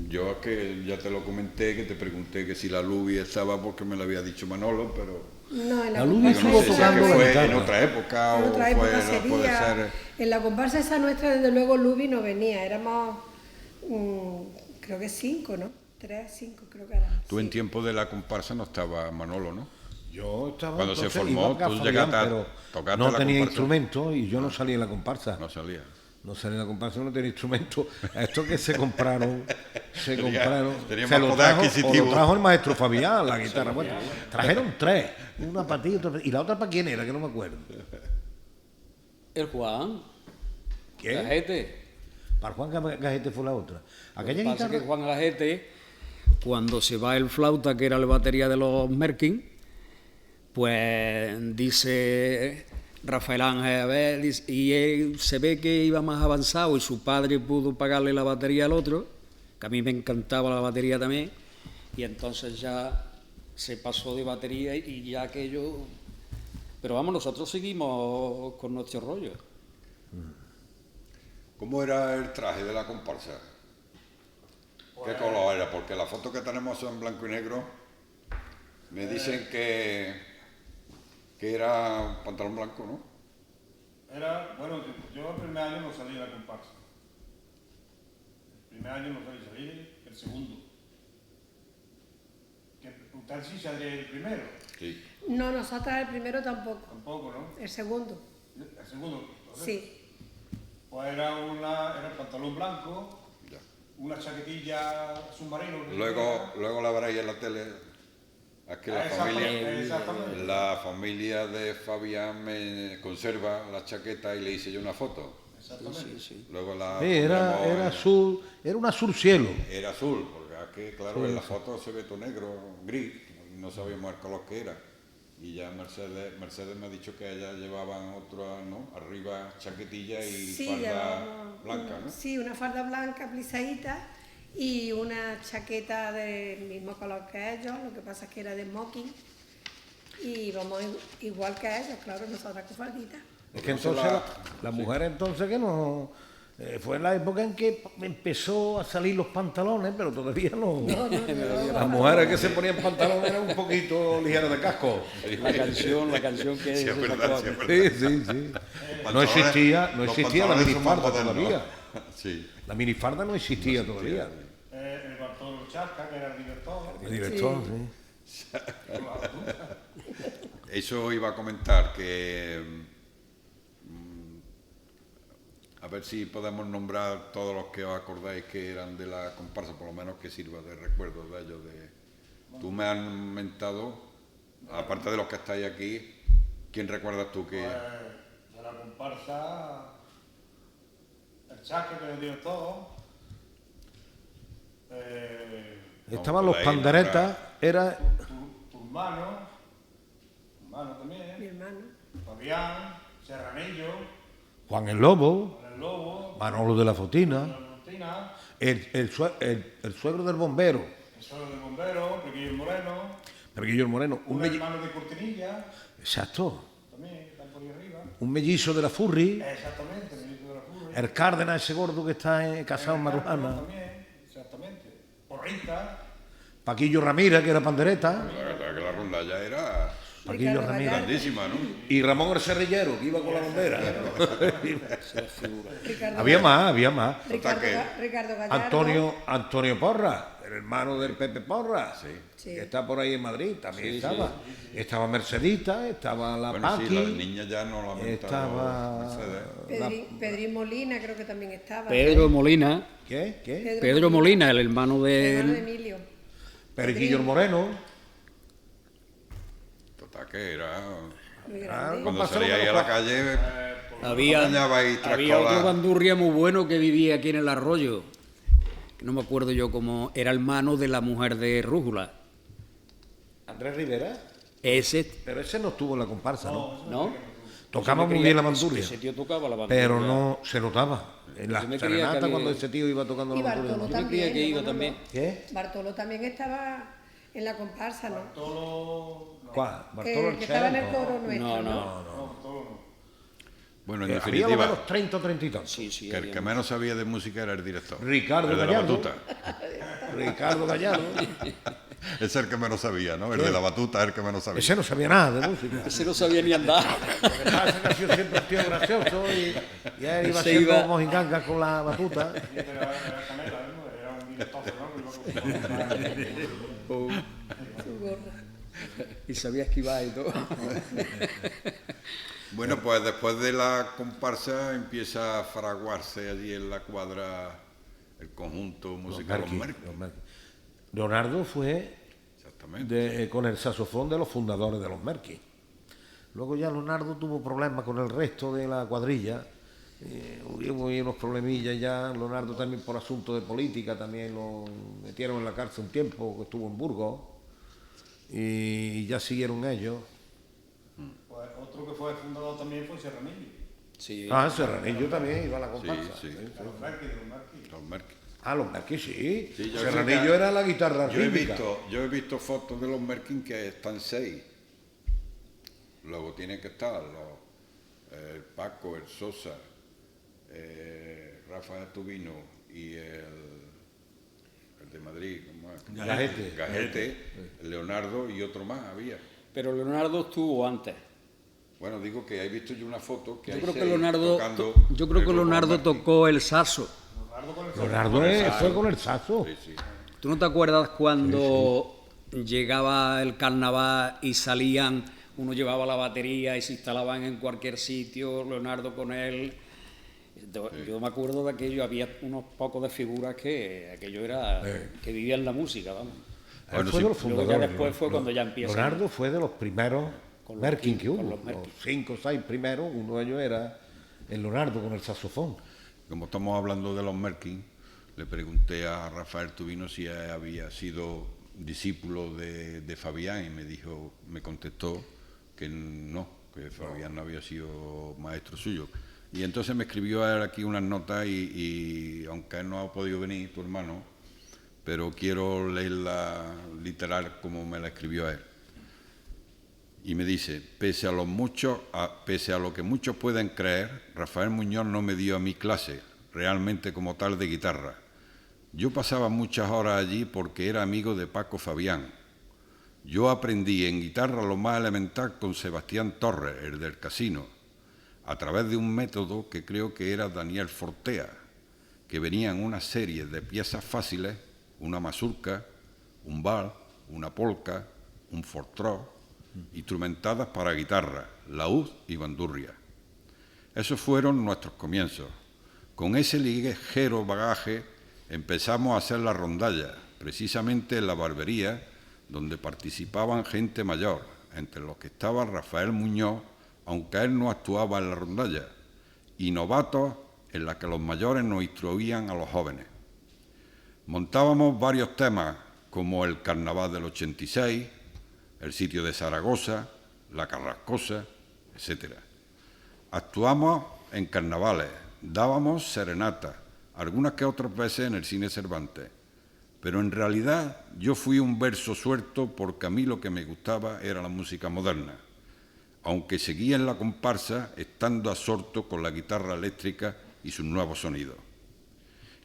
Yo es que ya te lo comenté, que te pregunté que si la Lubi estaba porque me lo había dicho Manolo, pero No, en La Lubi comparsa yo no sé estuvo si es esa que tocando la fue guitarra. en otra época En o otra época puede sería. ser... En la comparsa esa nuestra, desde luego, Lubi no venía. Éramos, creo que 5, ¿no? 3, 5, creo que éramos. Tú en tiempo de la comparsa no estaba Manolo, ¿no? Yo estaba... Cuando se entonces, formó, iba a tú Fabián, llegaste a- pero tocaste no la tenía comparsa. instrumento y yo no salía en la comparsa. No salía. No sale la comparsa, no tiene instrumento. Esto que se compraron, tenía se más lo poder trajo, o adquisitivo. lo trajo el maestro Fabián, la guitarra. Bueno, trajeron 3, una para ti y otra para ti. ¿Y la otra para quién era? Que no me acuerdo. El Juan. ¿Qué? Gajete. Para Juan Gajete fue la otra. Lo Aquella que pasa guitarra... es que Juan Gajete, cuando se va el flauta, que era la batería de los Merkin, pues dice Rafael Ángel, a ver, y él se ve que iba más avanzado y su padre pudo pagarle la batería al otro, que a mí me encantaba la batería también, y entonces ya se pasó de batería y ya aquello... Pero vamos, nosotros seguimos con nuestro rollo. ¿Cómo era el traje de la comparsa? ¿Qué color era? Porque las fotos que tenemos son en blanco y negro. Me dicen que era un pantalón blanco, ¿no? Era, bueno, yo el primer año no salí en la comparsa. El primer año no salí el segundo. ¿Usted sí salió el primero? Sí. No, nosotras el primero tampoco, Tampoco, ¿no? el segundo. El segundo. ¿no? Sí. Pues era un pantalón blanco, Ya. una chaquetilla submarino. Luego la veréis en la tele. Aquí Exactamente. la familia de Fabián me conserva la chaqueta y le hice yo una foto. Exactamente. Luego la Sí, era pondremos azul, era un azul cielo. Era azul, porque aquí, claro, en la foto se ve todo negro, gris, y no sabíamos el color que era. Y ya Mercedes me ha dicho que ellas llevaban otra, ¿no? Arriba chaquetilla y Sí, falda llevábamos blanca, ¿no? Sí, una falda blanca plisadita y una chaqueta del mismo color que ellos, lo que pasa es que era de smoking. Y vamos igual que ellos, claro, nosotras con faldita. Es que entonces la mujer entonces que no... fue la época en que empezó a salir los pantalones, pero todavía no. Las mujeres que se ponían pantalones eran un poquito ligeras de casco. La canción que Sí, es se verdad, sacó. sí, es verdad. Sí. No Pantalones- existía los la pantalones son más minifarda modernos. todavía. Sí. La minifarda no existía todavía. El Bartolo Chasca, que era el director. El director, sí. Eso iba a comentar que a ver si podemos nombrar todos los que os acordáis que eran de la comparsa, por lo menos que sirva de recuerdo de ellos. Tú me has mentado, aparte de los que estáis aquí, ¿quién recuerdas tú que...? De la comparsa, el Chasca, que era el director. Estaban Vamos los por ahí, panderetas, era Tu hermano también, Mi hermano. Fabián, Serranillo, Juan el Lobo, el Lobo, Manolo de la Fotina, la Montina, el suegro del bombero, el Solo del Bombero, Pequillo Moreno, Perguillo el Moreno, un hermano de Cortinilla, exacto, también, que están por ahí arriba. un mellizo de la Furri, Exactamente, el ministro de la Furri. el Cárdenas ese gordo que está casado en Marujana, También, exactamente. Porrita, Paquillo Ramírez, que era pandereta, La verdad que la rondalla era Paquillo Ricardo Ramírez, Gallardo. grandísima, ¿no? y Ramón el Cerrillero, que iba con la bombera. Ricardo había más. Ricardo, que- Ricardo Gallardo. Antonio Porra, el hermano del Pepe Porra, Sí. que está por ahí en Madrid, también estaba. Estaba Mercedita, estaba la Bueno, Paqui, sí, la niña ya no la estaba... Mercedes. Pedrín Molina creo que también estaba. Pedro Molina, ¿Qué? Pedro Molina, el hermano Hermano de de... Emilio. Periquillo el Moreno. Total, que era... Muy grande. Cuando Pasaron salía ahí a la calle, Había apañabais tres otro colas. bandurria muy bueno que vivía aquí en el arroyo, que no me acuerdo yo cómo, era hermano de la mujer de Rújula. Andrés Rivera. Ese, Pero ese no estuvo en la comparsa, ¿no? ¿no? Tocaba Yo me muy creía bien la que bandurria, Ese tío tocaba la bandurria. pero no se notaba. En la Yo me creía serenata, que había- cuando ese tío iba tocando Y la bandurria. Bartolo Yo me creía también. que iba hermano, también. ¿no? ¿Qué? Bartolo también estaba en la comparsa, ¿no? ¿Cuál? Bartolo Que estaba en el Chero. coro nuestro, No, ¿no? no. Bueno, en Había lo definitiva, menos 30 o 30 y tantos. Sí, sí. que el que menos sabía de música era el director. Ricardo el de la Gallardo. batuta. Ricardo Gallardo. Es el que menos sabía, ¿no? El de la batuta es el que menos sabía. Ese no sabía nada de música. Ese no sabía ni andar. Lo que pasa es que ha sido siempre un tío gracioso y él iba Se haciendo iba- mojigangas con la batuta. era un director, ¿no? Y sabía esquivar y todo. Bueno, pues después de la comparsa empieza a fraguarse allí en la cuadra el conjunto musical Los Merky. Leonardo fue Exactamente. con el saxofón de los fundadores de Los Merky. Luego ya Leonardo tuvo problemas con el resto de la cuadrilla. Hubo ahí unos problemillas ya. Leonardo también por asuntos de política, también lo metieron en la cárcel un tiempo, que estuvo en Burgos. Y ya siguieron ellos. Pues otro que fue fundador también fue Serranillo. Sí. Serranillo también iba a la comparsa. Sí. Los Merky. Los Merky. Los Merky sí. Sí, yo Serranillo sé que- era la guitarra Yo rítmica. he visto fotos de los Merkin que están 6. Luego tienen que estar el Paco, el Sosa, Rafael Tubino y el de Madrid, ¿cómo es? Gajete, Leonardo y otro más había. Pero Leonardo estuvo antes. Bueno, digo que he visto yo una foto que Yo hay creo que 6 Leonardo, tocando yo creo el que grupo Leonardo Merkin. tocó el saxo. Leonardo fue con el saxo. Sí. ¿Tú no te acuerdas cuando llegaba el carnaval y salían, uno llevaba la batería y se instalaban en cualquier sitio, Leonardo con él? Yo me acuerdo de aquello, había unos pocos de figuras que aquello era, que vivían la música, vamos. Él Bueno, fue sí. de los Luego ya fundadores. después fue cuando ya empieza. Leonardo fue de los primeros Con los Merkin Merkin, que hubo. con los Merkin. Los 5 o 6 primeros, uno de ellos era el Leonardo con el saxofón. Como estamos hablando de los Merkin, le pregunté a Rafael Tubino si había sido discípulo de Fabián y me contestó que no, que Fabián no había sido maestro suyo. Y entonces me escribió a él aquí unas notas y aunque él no ha podido venir, tu hermano, pero quiero leerla literal como me la escribió a él. Y me dice, pese a lo que muchos pueden creer, Rafael Muñoz no me dio a mi clase, realmente como tal de guitarra. Yo pasaba muchas horas allí porque era amigo de Paco Fabián. Yo aprendí en guitarra lo más elemental con Sebastián Torres, el del Casino, a través de un método que creo que era Daniel Fortea, que venían una serie de piezas fáciles, una mazurca, un vals, una polca, un fortró, instrumentadas para guitarra, laúd y bandurria. Esos fueron nuestros comienzos. Con ese ligero bagaje empezamos a hacer la rondalla, precisamente en la barbería, donde participaban gente mayor, entre los que estaba Rafael Muñoz, aunque él no actuaba en la rondalla, y novatos en la que los mayores nos instruían a los jóvenes. Montábamos varios temas, como el Carnaval del 86, el sitio de Zaragoza, la Carrascosa, etc. Actuamos en carnavales, dábamos serenatas, algunas que otras veces en el Cine Cervantes, pero en realidad yo fui un verso suelto porque a mí lo que me gustaba era la música moderna, aunque seguía en la comparsa estando absorto con la guitarra eléctrica y sus nuevos sonidos.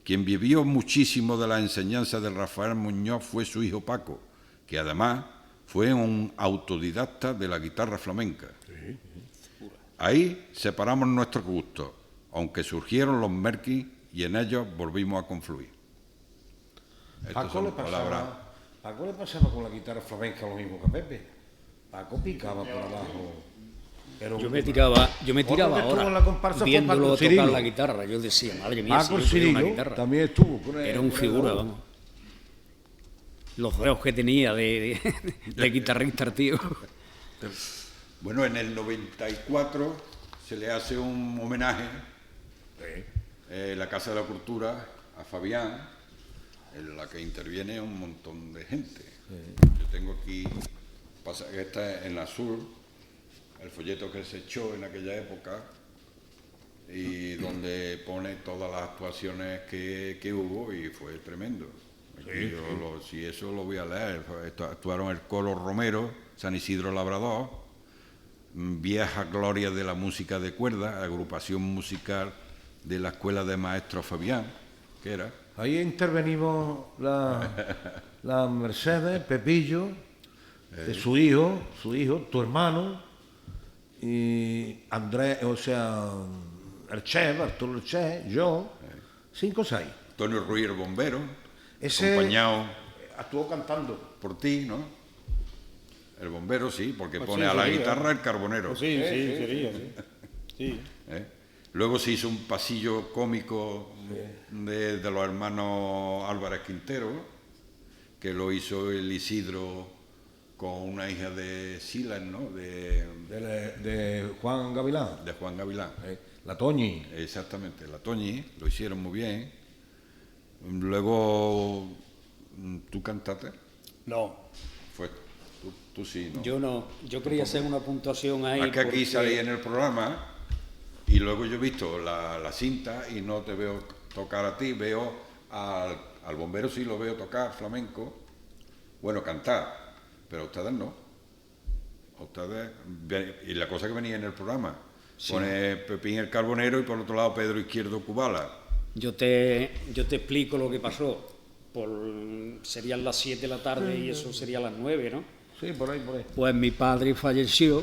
Quien vivió muchísimo de la enseñanza de Rafael Muñoz fue su hijo Paco, que además fue un autodidacta de la guitarra flamenca. Ahí separamos nuestros gustos, aunque surgieron los Merky y en ellos volvimos a confluir. Paco le pasaba con la guitarra flamenca lo mismo que a Pepe. Paco picaba por abajo. Pero Yo me tiraba otro que estuvo ahora en la comparsa fue viéndolo Paco tocar Cirillo. la guitarra. Yo decía, madre mía, Paco si yo tuviera una Cirillo guitarra. también estuvo con él. Era un figura, vamos. Los dedos que tenía de guitarrista, el tío. Bueno, en el 94 se le hace un homenaje en la Casa de la Cultura a Fabián, en la que interviene un montón de gente. Yo tengo aquí, esta en azul, el folleto que se echó en aquella época y donde pone todas las actuaciones que hubo y fue tremendo. Aquí si eso lo voy a leer. Actuaron el Coro Romero, San Isidro Labrador, Vieja Gloria de la Música de Cuerda, agrupación musical de la Escuela de Maestros Fabián, que era. Ahí intervenimos la Mercedes, Pepillo, su hijo, tu hermano, y Andrés, o sea, el chef, Arturo el chef, yo, 5 o 6. Antonio Ruiz, el bombero, Ese acompañado actuó cantando. por ti, ¿no? El bombero sí, porque Pues pone sí, a la sería. guitarra el carbonero. Pues sí, sí, sería, sí. Sí. ¿Eh? Luego se hizo un pasillo cómico de los hermanos Álvarez Quintero, que lo hizo el Isidro con una hija de Silas, ¿no? De Juan Gavilán. De Juan Gavilán. La Toñi. Exactamente, la Toñi, lo hicieron muy bien. Luego, ¿tú cantaste? No, Fue, tú sí, ¿no? yo no. Yo quería hacer una puntuación ahí. Es que aquí porque- salí en el programa y luego yo he visto la cinta y no te veo tocar a ti, veo al bombero sí lo veo tocar flamenco, bueno, cantar, pero a ustedes no. A ustedes, y la cosa que venía en el programa, pone Pepín el Carbonero y por otro lado Pedro Izquierdo Cubala. Yo te explico lo que pasó. Serían las 7 de la tarde y eso sería las 9, ¿no? Sí, por ahí, por ahí. Pues mi padre falleció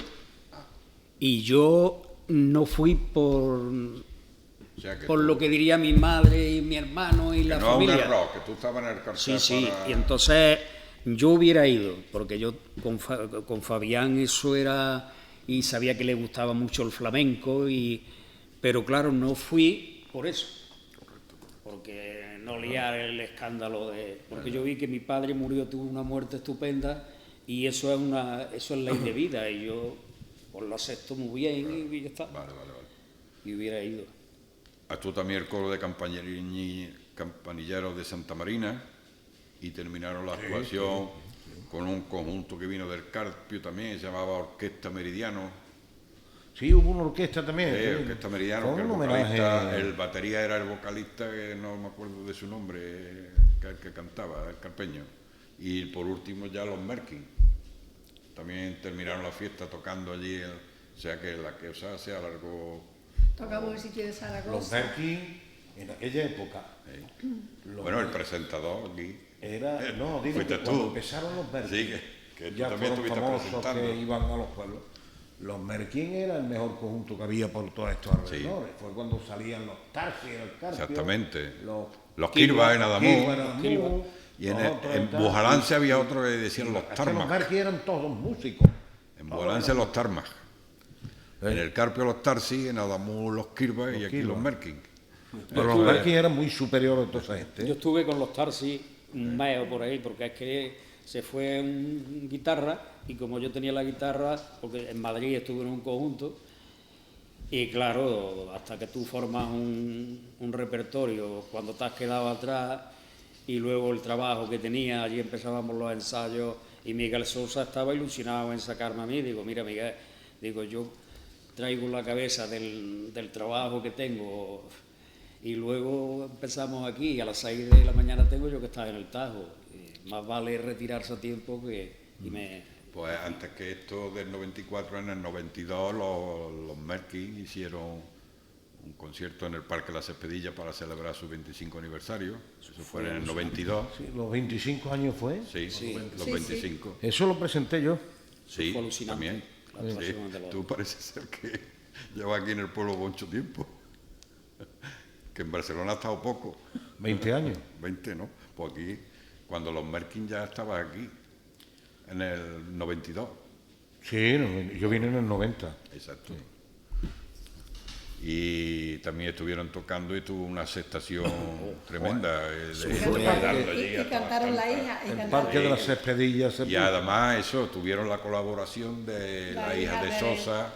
y yo no fui por O sea que por tú- lo que diría mi madre y mi hermano y que la no es un familia. error, que tú estabas en el cartel Sí, sí, para- y entonces yo hubiera ido, porque yo con Fabián eso era, y sabía que le gustaba mucho el flamenco, pero claro, no fui por eso, porque no liar el escándalo porque yo vi que mi padre murió, tuvo una muerte estupenda, y eso es ley de vida, y yo pues lo acepto muy bien y ya está, Vale. y hubiera ido. Actuó también el coro de campanilleros de Santa Marina y terminaron la actuación con un conjunto que vino del Carpio también, se llamaba Orquesta Meridiano. Sí, hubo una orquesta también. Sí, sí. Orquesta Meridiano, Fue que un el vocalista, homenaje. el batería era el vocalista, que no me acuerdo de su nombre, que cantaba, el carpeño. Y por último ya los Merkin. También terminaron la fiesta tocando allí, o sea que la que se alargó. Tocamos el sitio de Los Zaragoza. Merkin, en aquella época. los Bueno, el Merkin presentador aquí. Era, no, digo, fuiste que cuando tú. empezaron los Merkin, Sí, que tú ya también fueron estuviste famosos presentando. que iban a los pueblos. Los Merkin era el mejor conjunto que había por todos estos alrededores. Fue cuando salían los Tarsi, el Carpio. Exactamente. Los Kirva en Adamuz. Kirva en Adamuz, Y en, los otros en tal. Bujalance había otro que decían los Es que los Tarmas. Merkin eran todos músicos. En Bujalance los Tarmas. ¿Eh? En el Carpio los Tarsi, en Adamuz los Kirva y aquí Kirva. los Merkin. Pero los Merkin eran muy superiores a toda esa gente. Yo estuve con los Tarsi un mes o por ahí, porque es que se fue un guitarra y como yo tenía la guitarra, porque en Madrid estuve en un conjunto, y claro, hasta que tú formas un repertorio, cuando te has quedado atrás, y luego el trabajo que tenía, allí empezábamos los ensayos, y Miguel Sosa estaba ilusionado en sacarme a mí, digo, mira Miguel, digo, yo traigo la cabeza del trabajo que tengo. Y luego empezamos aquí y a las 6 de la mañana tengo yo que estar en el Tajo. Y más vale retirarse a tiempo Pues antes que esto del 94, en el 92 los Merkin hicieron un concierto en el Parque La Cespedilla para celebrar su 25 aniversario. Eso fue en el 92. Sí, los 25 años fue. Sí, los 25. Eso lo presenté yo. Sí, fue alucinante, también. la Sí. actuación de los- Tú parece ser que llevas aquí en el pueblo mucho tiempo. Que en Barcelona ha estado poco. 20 años. 20, ¿no? Pues aquí, cuando los Merkin ya estaban aquí, en el 92. Sí, yo vine en el 90. Exacto. Y también estuvieron tocando y tuvo una aceptación tremenda. Y cantaron la hija. Y El cantaron- Parque de las Cespedillas. Y además eso, tuvieron la colaboración de La la hija hija de de- Sosa,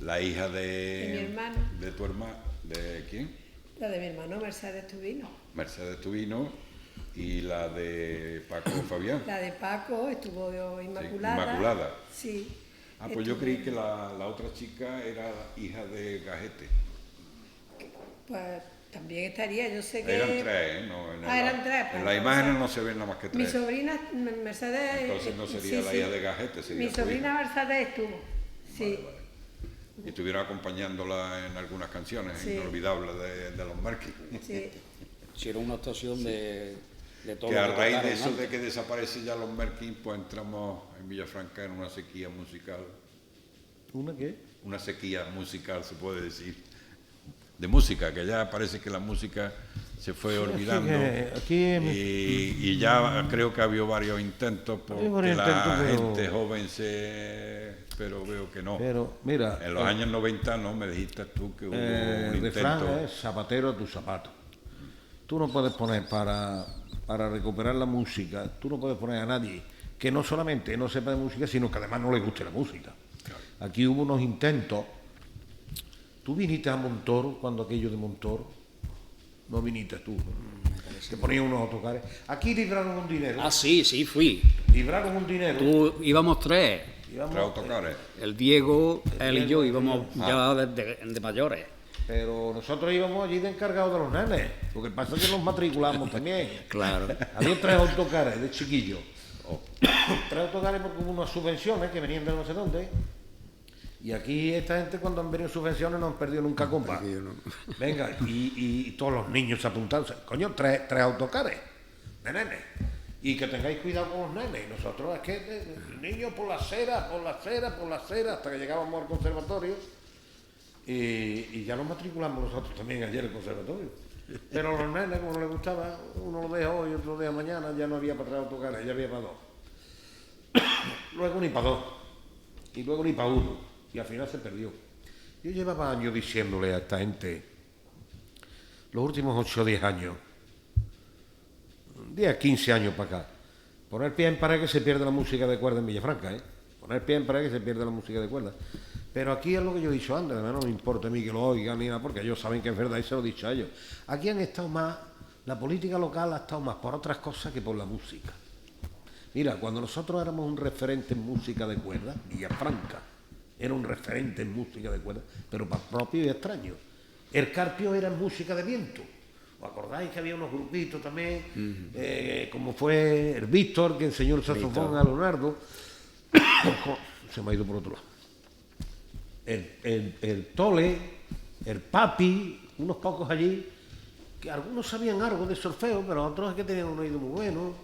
la hija de mi hermano. de tu hermano, ¿de quién? La de mi hermano Mercedes Tubino. Mercedes Tubino y la de Paco Fabián. La de Paco estuvo Inmaculada. Inmaculada. Sí. Ah, pues yo Estuvo- creí que la otra chica era hija de Gajete. Pues también estaría, yo sé que... Eran tres, ¿eh? No, eran tres. En pues, las no imágenes sé. no se ven nada más que Mi tres. sobrina Mercedes... Entonces no sería la hija de Gajete, sería Mi tu sobrina hija. Mercedes estuvo, sí. Y estuvieron acompañándola en algunas canciones Sí. inolvidables de los Merkin. Sí. hicieron una actuación de todo Que lo a que raíz de tocaron eso antes. de que desaparece ya los Merkin, pues entramos en Villafranca en una sequía musical. ¿Una qué? Una sequía musical, se puede decir. de música, que ya parece que la música se fue olvidando. Y ya creo que ha habido varios intentos porque la gente joven pero veo que no. Pero mira, en los años 90 no me dijiste tú que hubo un intento. refrán es zapatero a tus zapatos. Tú no puedes poner para recuperar la música, tú no puedes poner a nadie que no solamente no sepa de música, sino que además no le guste la música. Claro. Aquí hubo unos intentos. Tú viniste a Montoro cuando aquello de Montoro. No viniste tú. Te ponían unos autocares. Aquí libraron un dinero. Ah, sí, fui. Libraron un dinero. Íbamos tres. Tres autocares. El Diego, él y yo íbamos ya de mayores. Pero nosotros íbamos allí de encargados de los nenes. Lo que pasa es que nos matriculamos también. Claro. Había tres autocares de chiquillos. Tres autocares porque hubo unas subvenciones que venían de no sé dónde. Y aquí esta gente cuando han venido subvenciones no han perdido nunca compa. Venga, y todos los niños se apuntaron. Coño, tres autocares de nenes. Y que tengáis cuidado con los nenes. Y nosotros es que niños por la acera, hasta que llegábamos al conservatorio. Y ya nos matriculamos nosotros también ayer al conservatorio. Pero los nenes, como no les gustaba, uno lo deja hoy, otro día mañana, ya no había para tres autocares, ya había para dos. Luego ni para dos. Y luego ni para uno. Y al final se perdió. Yo llevaba años diciéndole a esta gente, los últimos 8 o 10 años, 10, 15 años para acá, poner pie en pared que se pierde la música de cuerda en Villafranca, poner pie en pared que se pierde la música de cuerda. Pero aquí es lo que yo he dicho antes, además no me importa a mí que lo oigan ni nada, porque ellos saben que es verdad y se lo he dicho a ellos. Aquí han estado más, la política local ha estado más por otras cosas que por la música. Mira, cuando nosotros éramos un referente en música de cuerda, Villafranca era un referente en música de cuerda, pero para propio y extraño. El Carpio era en música de viento. ¿Os acordáis que había unos grupitos también? Como fue el Víctor, que enseñó el saxofón a Leonardo. Se me ha ido por otro lado. El Tole, el Papi, unos pocos allí, que algunos sabían algo de solfeo, pero otros es que tenían un oído muy bueno.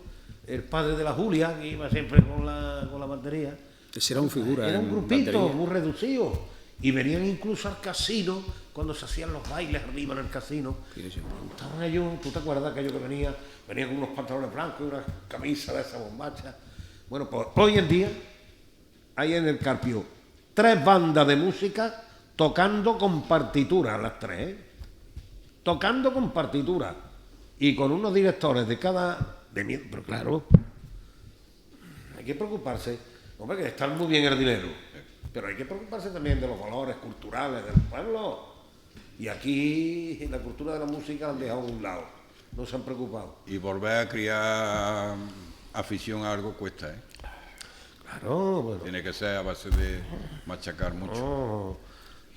El padre de la Julia, que iba siempre con la batería. Ese era un figura. Era un grupito muy reducido. Y venían incluso al casino, cuando se hacían los bailes arriba en el casino. Estaban ellos, ¿tú te acuerdas aquello que venía con unos pantalones blancos y unas camisas de esa bombacha? Bueno, pues hoy en día hay en el Carpio 3 bandas de música tocando con partitura, las 3, tocando con partitura y con unos directores de cada... pero claro, hay que preocuparse, hombre, que está muy bien el dinero, pero hay que preocuparse también de los valores culturales del pueblo. Y aquí la cultura de la música la han dejado a un lado, no se han preocupado. Y volver a criar afición a algo cuesta, ¿eh? Claro, bueno. Tiene que ser a base de machacar mucho. Oh,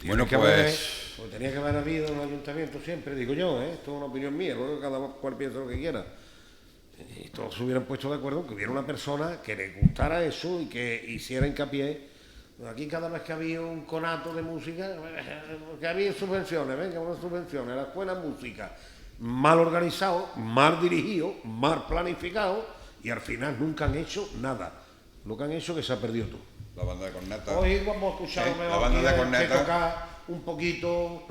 bueno, pues tenía que haber habido un ayuntamiento siempre, digo yo, esto es una opinión mía, luego cada cual piensa lo que quiera. Y todos se hubieran puesto de acuerdo que hubiera una persona que le gustara eso y que hiciera hincapié. Aquí cada vez que había un conato de música, que había subvenciones, venga, unas subvenciones, la escuela de música, mal organizado, mal dirigido, mal planificado, y al final nunca han hecho nada. Lo que han hecho que se ha perdido todo. La banda de corneta. Hoy vamos a escuchar la banda de corneta que tocar un poquito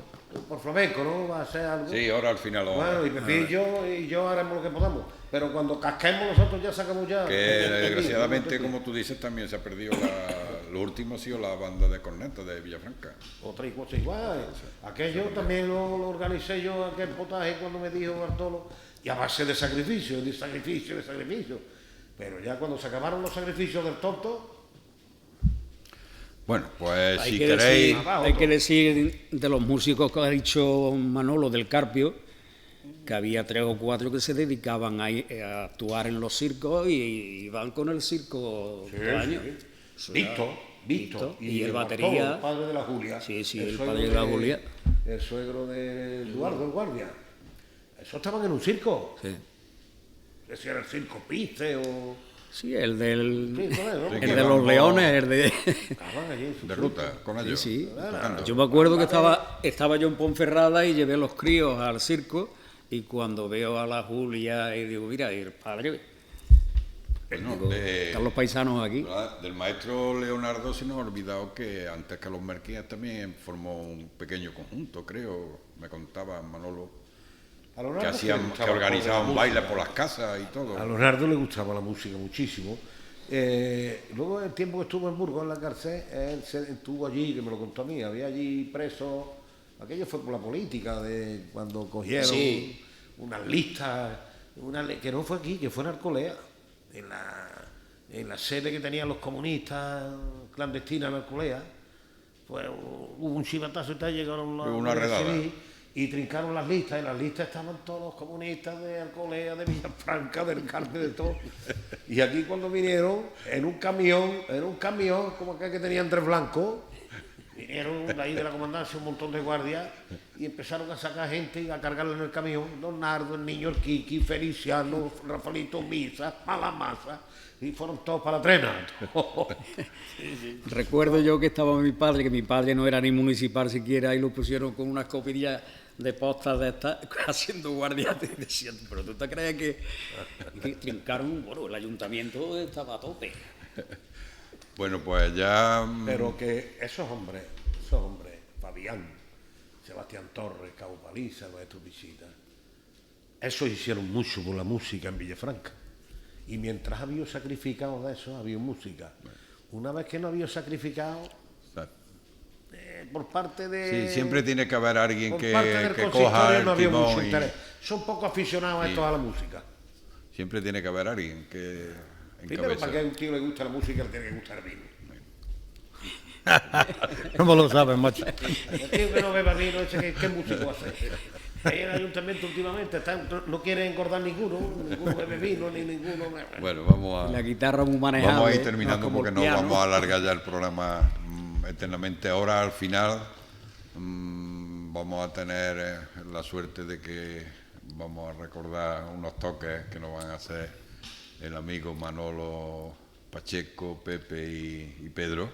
por flamenco, ¿no? Va a ser algo. Sí, ahora al final lo bueno, y Pepillo y yo haremos lo que podamos. Pero cuando casquemos nosotros ya sacamos ya. Que desgraciadamente, como tú dices, también se ha perdido lo último ha sido la banda de corneta de Villafranca. Otra y cosa igual. Aquello también lo organicé yo, aquel potaje cuando me dijo Bartolo, y a base de sacrificio. Pero ya cuando se acabaron los sacrificios del tonto. Bueno, pues si queréis... Hay que decir de los músicos que ha dicho Manolo del Carpio, que había 3 o 4 que se dedicaban a actuar en los circos y iban con el circo todo el año. Sí. Víctor. Y el batería. El padre de la Julia. Sí, el padre de la Julia. El suegro de Eduardo, el guardia. Eso estaban en un circo. Sí. Ese era el circo Pice o... Sí, el del... Sí, el de los leones, el de... De ruta, con ellos. Sí. Tocando. Yo me acuerdo que estaba yo en Ponferrada y llevé a los críos al circo y cuando veo a la Julia y digo, mira, y el padre... Bueno, Digo, están los paisanos aquí. Del maestro Leonardo se nos ha olvidado que antes Carlos Merquías también formó un pequeño conjunto, creo, me contaba Manolo, A Leonardo que organizaban bailes por las casas y todo. A Leonardo le gustaba la música muchísimo. Luego, el tiempo que estuvo en Burgos, en la cárcel, él estuvo allí, que me lo contó a mí, había allí presos. Aquello fue por la política, de cuando cogieron Sí. unas listas, que no fue aquí, que fue en Alcolea, en la sede que tenían los comunistas clandestina en Alcolea. Pues hubo un chivatazo y tal, llegaron Una redada. civil y trincaron las listas, y en las listas estaban todos los comunistas de Alcolea, de Villafranca, del Carmen, de todo. Y aquí cuando vinieron, en un camión, como aquel que tenían 3 blancos, vinieron de ahí de la comandancia un montón de guardias y empezaron a sacar gente y a cargarla en el camión. Don Nardo, el niño, el Kiki, Feliciano, Rafaelito Misa, Malamasa, y fueron todos para la trena. Recuerdo yo que estaba mi padre, que mi padre no era ni municipal siquiera, y lo pusieron con unas copillas de postas de estas, haciendo guardia, y decían, pero tú te crees que trincaron, bueno, el ayuntamiento estaba a tope. Bueno, pues ya... Pero que esos hombres, Fabián, Sebastián Torres, Cabo Paliza, Maestro Visita, esos hicieron mucho por la música en Villafranca. Y mientras había sacrificado de eso, había música. Una vez que no había sacrificado, por parte de... Sí, siempre tiene que haber alguien por que parte del coja consistorio el no había mucho timón y... interés. Son poco aficionados a Sí. esto a la música. Siempre tiene que haber alguien que Primero, encabece. para que a un tío le guste la música, le tiene que gustar el vino. ¿Cómo lo sabes, macho? El tío que no beba vino, ese ¿qué músico va a ser? Ahí en el ayuntamiento últimamente no quiere engordar ninguno bebe vino, ni ninguno... Bueno, vamos La a... guitarra muy manejable. Vamos a ir ¿eh? terminando como porque el no piano. vamos a alargar ya el programa eternamente. Ahora, al final, vamos a tener la suerte de que vamos a recordar unos toques que nos van a hacer el amigo Manolo Pacheco, Pepe y Pedro.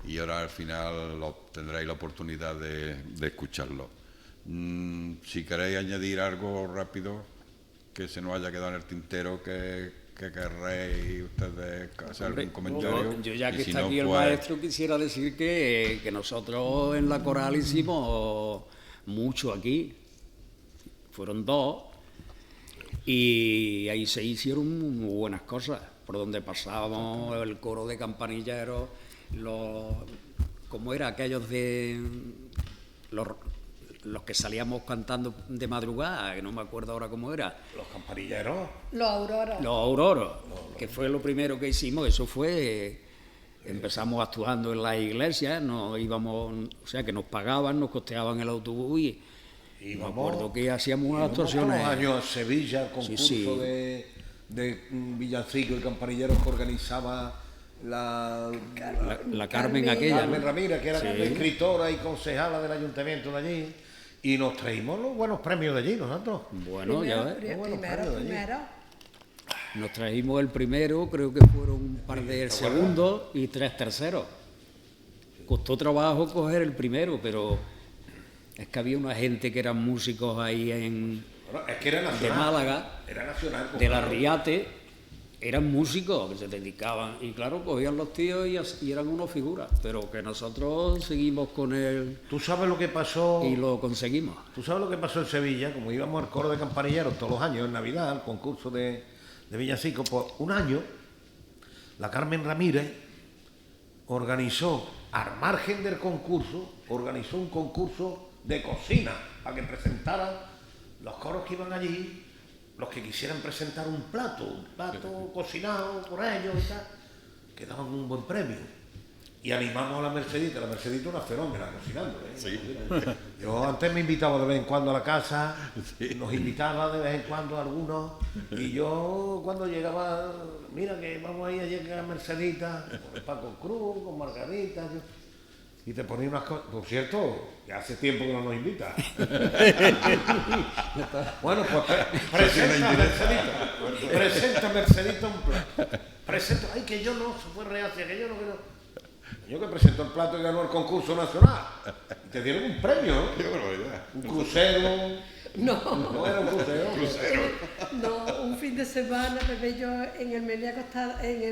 Y ahora, al final, tendréis la oportunidad de escucharlo. Si queréis añadir algo rápido que se nos haya quedado en el tintero, que querréis ustedes hacer algún comentario. Yo ya Y que si está no, aquí el pues, maestro, quisiera decir que nosotros en la coral hicimos mucho aquí. Fueron 2 y ahí se hicieron muy buenas cosas. Por donde pasábamos, el coro de campanilleros, como era aquellos de los que salíamos cantando de madrugada, que no me acuerdo ahora cómo era. Los campanilleros. Los auroros. Los auroros, que fue lo primero que hicimos. Eso fue, empezamos actuando en las iglesias, nos íbamos, o sea que nos pagaban, nos costeaban el autobús y me acuerdo que hacíamos unas actuaciones. Todos los años a Sevilla, el concurso Sí. de villancico y campanilleros que organizaba la Carmen aquella, Carmen ¿no? Ramírez, que era Sí. escritora y concejala del ayuntamiento de allí, y nos traímos los buenos premios de allí nosotros. Bueno, ya ves. Primero. Nos trajimos el primero, creo que fueron un par de segundos y 3 terceros. Costó trabajo coger el primero, pero es que había una gente que eran músicos ahí Bueno, es que era nacional. de Málaga, Era nacional. de la Riate, eran músicos que se dedicaban. Y claro, cogían los tíos y eran unos figuras, pero que nosotros seguimos con él ¿Tú sabes lo que pasó? y lo conseguimos. ¿Tú sabes lo que pasó en Sevilla? Como íbamos al coro de campanilleros todos los años en Navidad, al concurso de villancicos, pues un año la Carmen Ramírez organizó, al margen del concurso, organizó un concurso de cocina para que presentaran los coros que iban allí, los que quisieran presentar un plato cocinado por ellos y tal, que daban un buen premio. Y animamos a la Mercedita una fenómena cocinando. Sí. Yo antes me invitaba de vez en cuando a la casa, nos invitaba de vez en cuando a algunos, y yo cuando llegaba, mira que vamos a ir ayer a la Mercedita, con el Paco Cruz, con Margarita, y te ponía unas cosas. Por cierto, que hace tiempo que no nos invita. Bueno, pues presenta Mercedita un plato. Ay, que yo no, se fue reacia, que yo no quiero. Yo que presentó el plato y ganó el concurso nacional. Y te dieron un premio, ¿no? Qué barbaridad. Un crucero. No, No era un crucero. no, un fin de semana, Pepe y yo, en el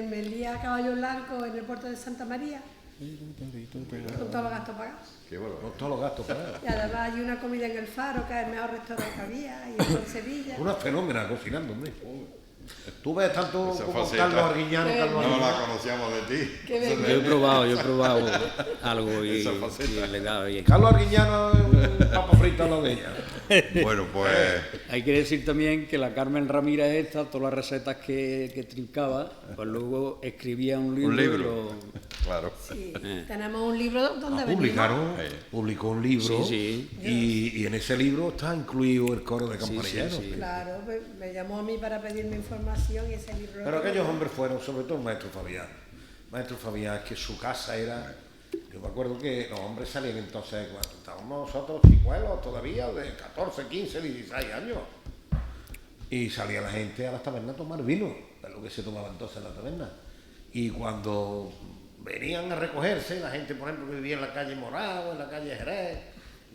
Melía Caballo Blanco, en el puerto de Santa María, con todos los gastos pagados. Qué bueno. Con todos los gastos pagados. Y además hay una comida en el Faro, que es el mejor restaurante que había, y eso en Sevilla. Una fenómena cocinando, hombre. Tú ves tanto Esa como faceta. Carlos Arguiñano, Carlos No Arguiñano. la conocíamos de ti. Qué bien. Yo he probado algo y Esa faceta. le da bien. Carlos Arguiñano es un papa frito al lado de ella. Bueno, pues Hay que decir también que la Carmen Ramírez esta, todas las recetas que trincaba, pues luego escribía un libro. un y libro. lo- Claro. Sí, tenemos un libro donde venimos. Publicaron, publicó un libro Sí, y en ese libro está incluido el coro de campanilleros. sí. Claro, me llamó a mí para pedirme información y ese libro... Pero aquellos hombres fueron, sobre todo el maestro Fabián. Maestro Fabián, que su casa era... Yo me acuerdo que los hombres salían entonces, cuando estábamos nosotros chicuelos todavía, de 14, 15, 16 años. Y salía la gente a las tabernas a tomar vino, es lo que se tomaba entonces en la taberna. Y cuando venían a recogerse, la gente, por ejemplo, que vivía en la calle Morao, en la calle Jerez,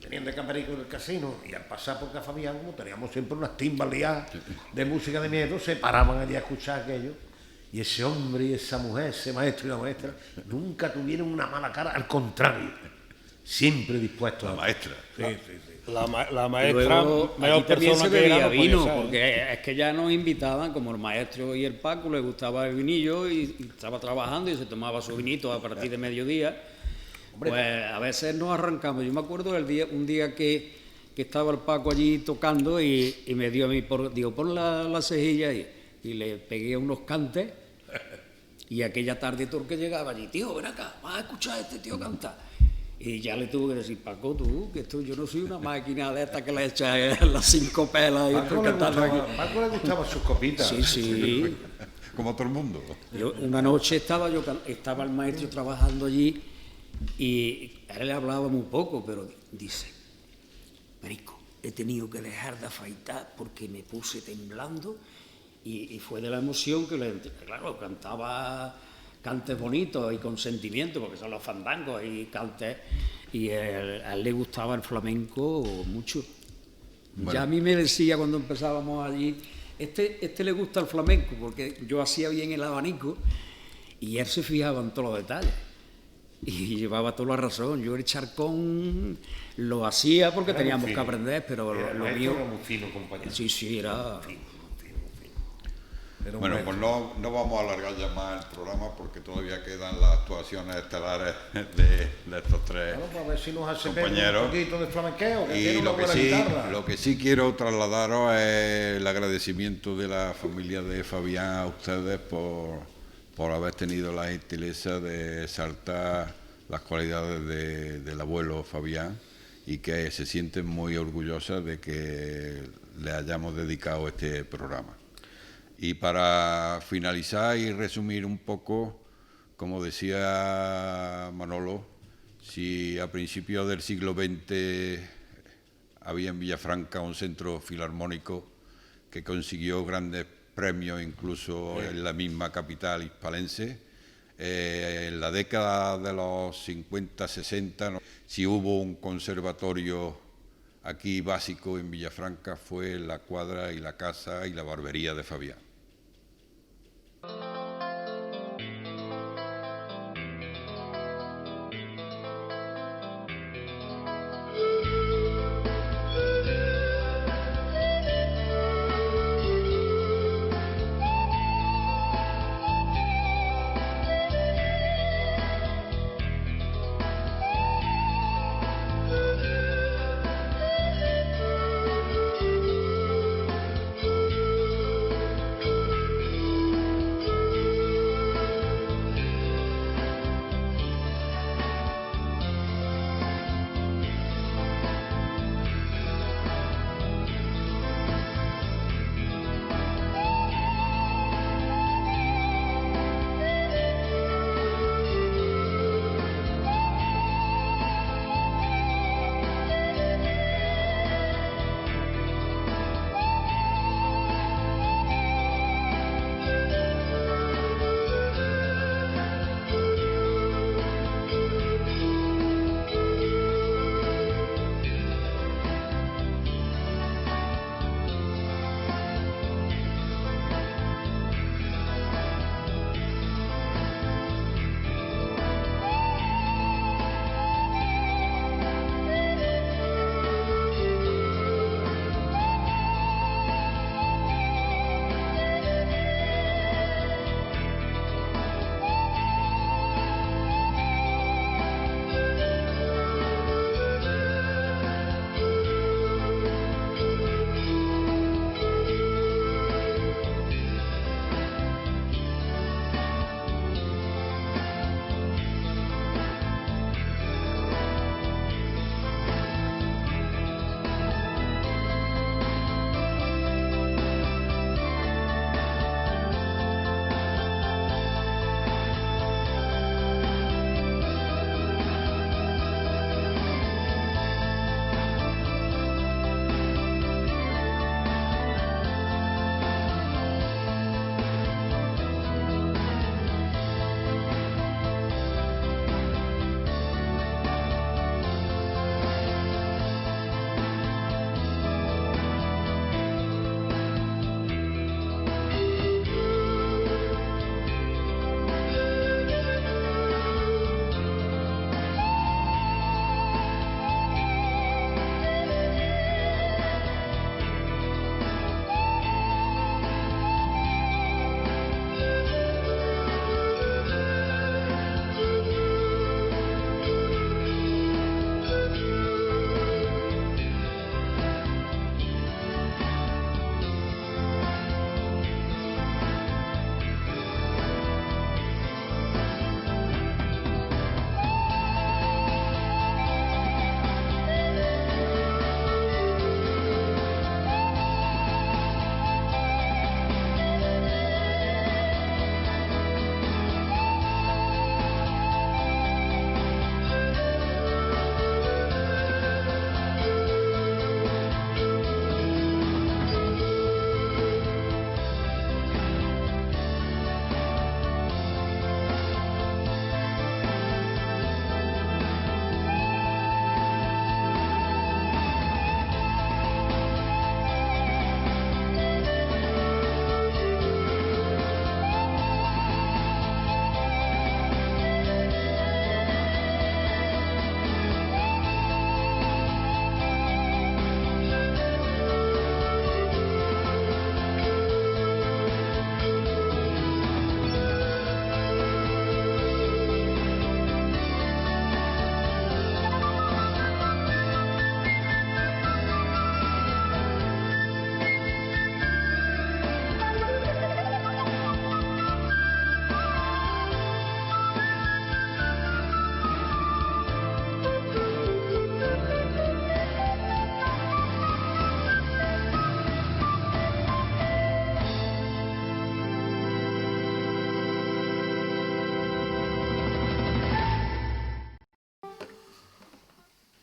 venían de Camperico del casino, y al pasar por Casa Fabián, como teníamos siempre unas timbas liadas de música de miedo, se paraban allí a escuchar aquello. Y ese hombre y esa mujer, ese maestro y la maestra, nunca tuvieron una mala cara, al contrario, siempre dispuestos La a... maestra. Sí, sí, sí. La maestra, Luego, mejor aquí también se persona que era, bebía no podía vino, ser, ¿eh? porque es que ya nos invitaban, como el maestro y el Paco, le gustaba el vinillo y estaba trabajando y se tomaba su vinito a partir de mediodía. Pues a veces nos arrancamos. Yo me acuerdo un día que estaba el Paco allí tocando y me dio a mí, pon la cejilla y le pegué unos cantes. Y aquella tarde todo el que llegaba allí, tío, ven acá, vas a escuchar a este tío cantar. Y ya le tuve que decir, Paco, tú, que yo no soy una máquina de esta que le echas las 5 pelas y estoy cantando aquí. Paco le gustaban sus copitas. Sí, sí. Como todo el mundo. Una noche estaba el maestro trabajando allí y a él le hablaba muy poco, pero dice, Perico, he tenido que dejar de afeitar porque me puse temblando y fue de la emoción que claro, cantaba cantes bonitos y con sentimiento, porque son los fandangos y cantes, y a él le gustaba el flamenco mucho. Bueno. Ya a mí me decía cuando empezábamos allí, este le gusta el flamenco, porque yo hacía bien el abanico y él se fijaba en todos los detalles. Y llevaba toda la razón. Yo el charcón lo hacía porque Era teníamos muy que fino. aprender, pero Era lo maestro, mío... era muy fino, compañero. Sí, era... Era un Bueno, maestro. pues no vamos a alargar ya más el programa porque todavía quedan las actuaciones estelares de estos tres Bueno, pues a ver si nos hace Pedro compañeros. un poquito de flamenqueo, que tiene Y una lo que, buena sí, guitarra. lo que sí quiero trasladaros es el agradecimiento de la familia de Fabián a ustedes por haber tenido la gentileza de exaltar las cualidades del abuelo Fabián y que se sienten muy orgullosas de que le hayamos dedicado este programa. Y para finalizar y resumir un poco, como decía Manolo, si a principios del siglo XX había en Villafranca un centro filarmónico que consiguió grandes premios incluso en la misma capital hispalense, en la década de los 50, 60, si hubo un conservatorio aquí básico en Villafranca fue la cuadra y la casa y la barbería de Fabián.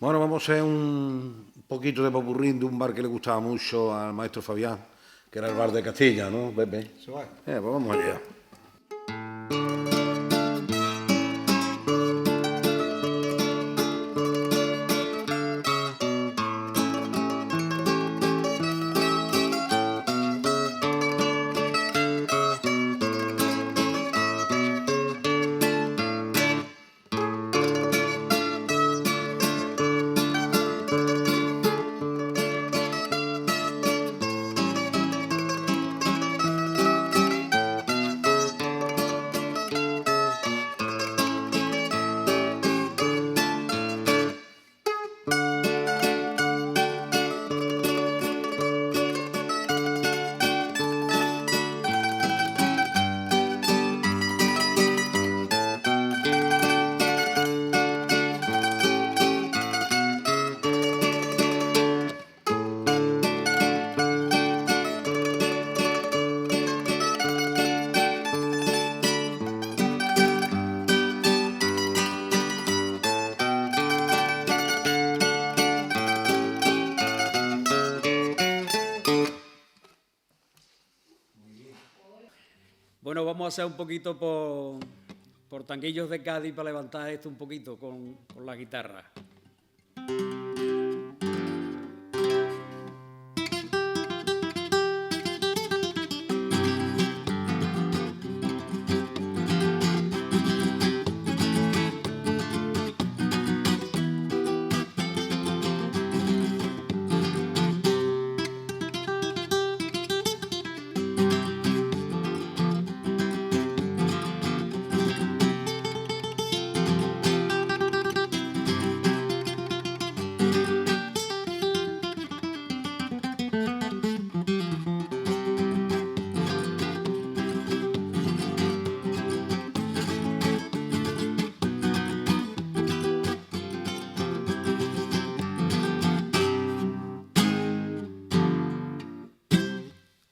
Bueno, vamos a hacer un poquito de popurrín de un bar que le gustaba mucho al maestro Fabián, que era el bar de Castilla, ¿no, Pepe? Pues vamos allá. Bueno, vamos a hacer un poquito por tanguillos de Cádiz para levantar esto un poquito con la guitarra.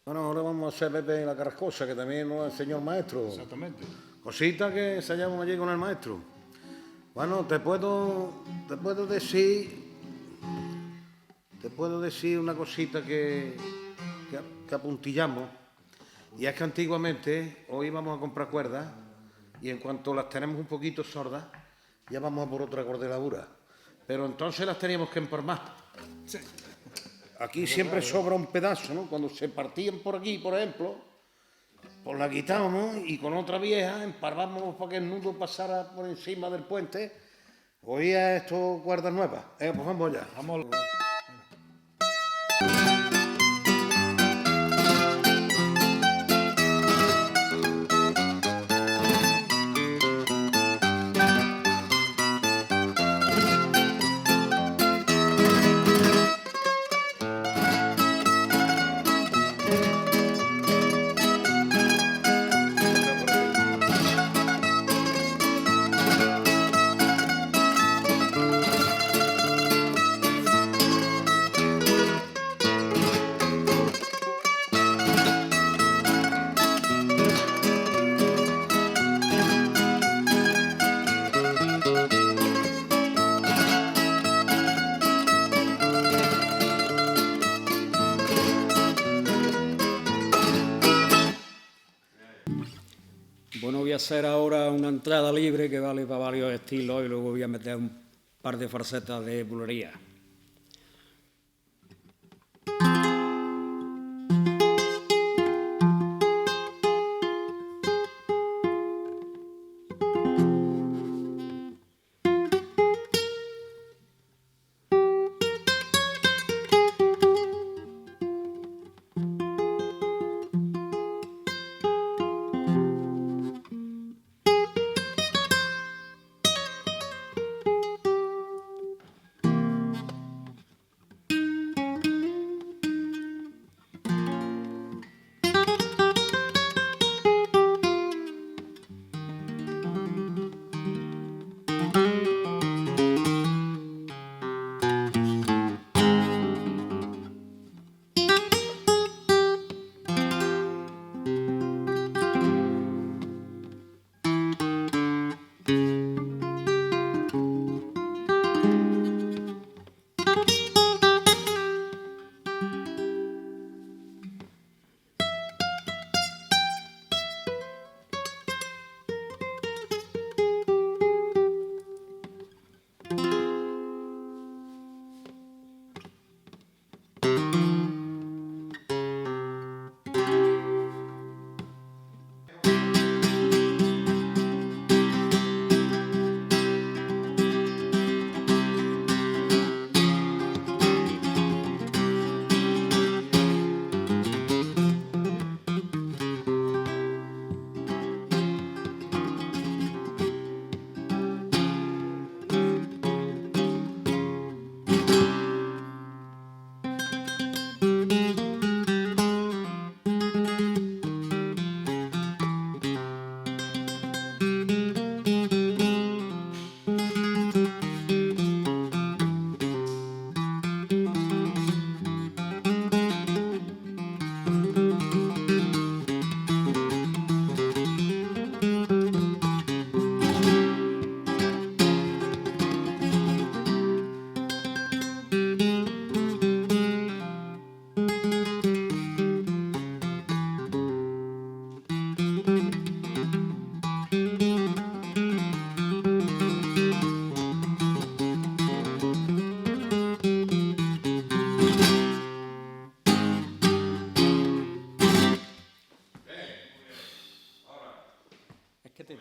Bueno, ahora vamos a hacer Pepe la Carrascosa, que también nos enseñó el maestro. Exactamente. Cositas que ensayamos allí con el maestro. Bueno, te puedo decir una cosita que apuntillamos. Y es que antiguamente, hoy vamos a comprar cuerdas, y en cuanto las tenemos un poquito sordas, ya vamos a por otra cordeladura. Pero entonces las teníamos que empalmar. Sí. Aquí siempre sobra un pedazo, ¿no? Cuando se partían por aquí, por ejemplo, pues la quitábamos y con otra vieja empalmábamos para que el nudo pasara por encima del puente. Hoy es esto cuerdas nuevas. Pues vamos allá. Vamos. Bueno, voy a hacer ahora una entrada libre que vale para varios estilos y luego voy a meter un par de farsetas de bulería. ¿Qué tema?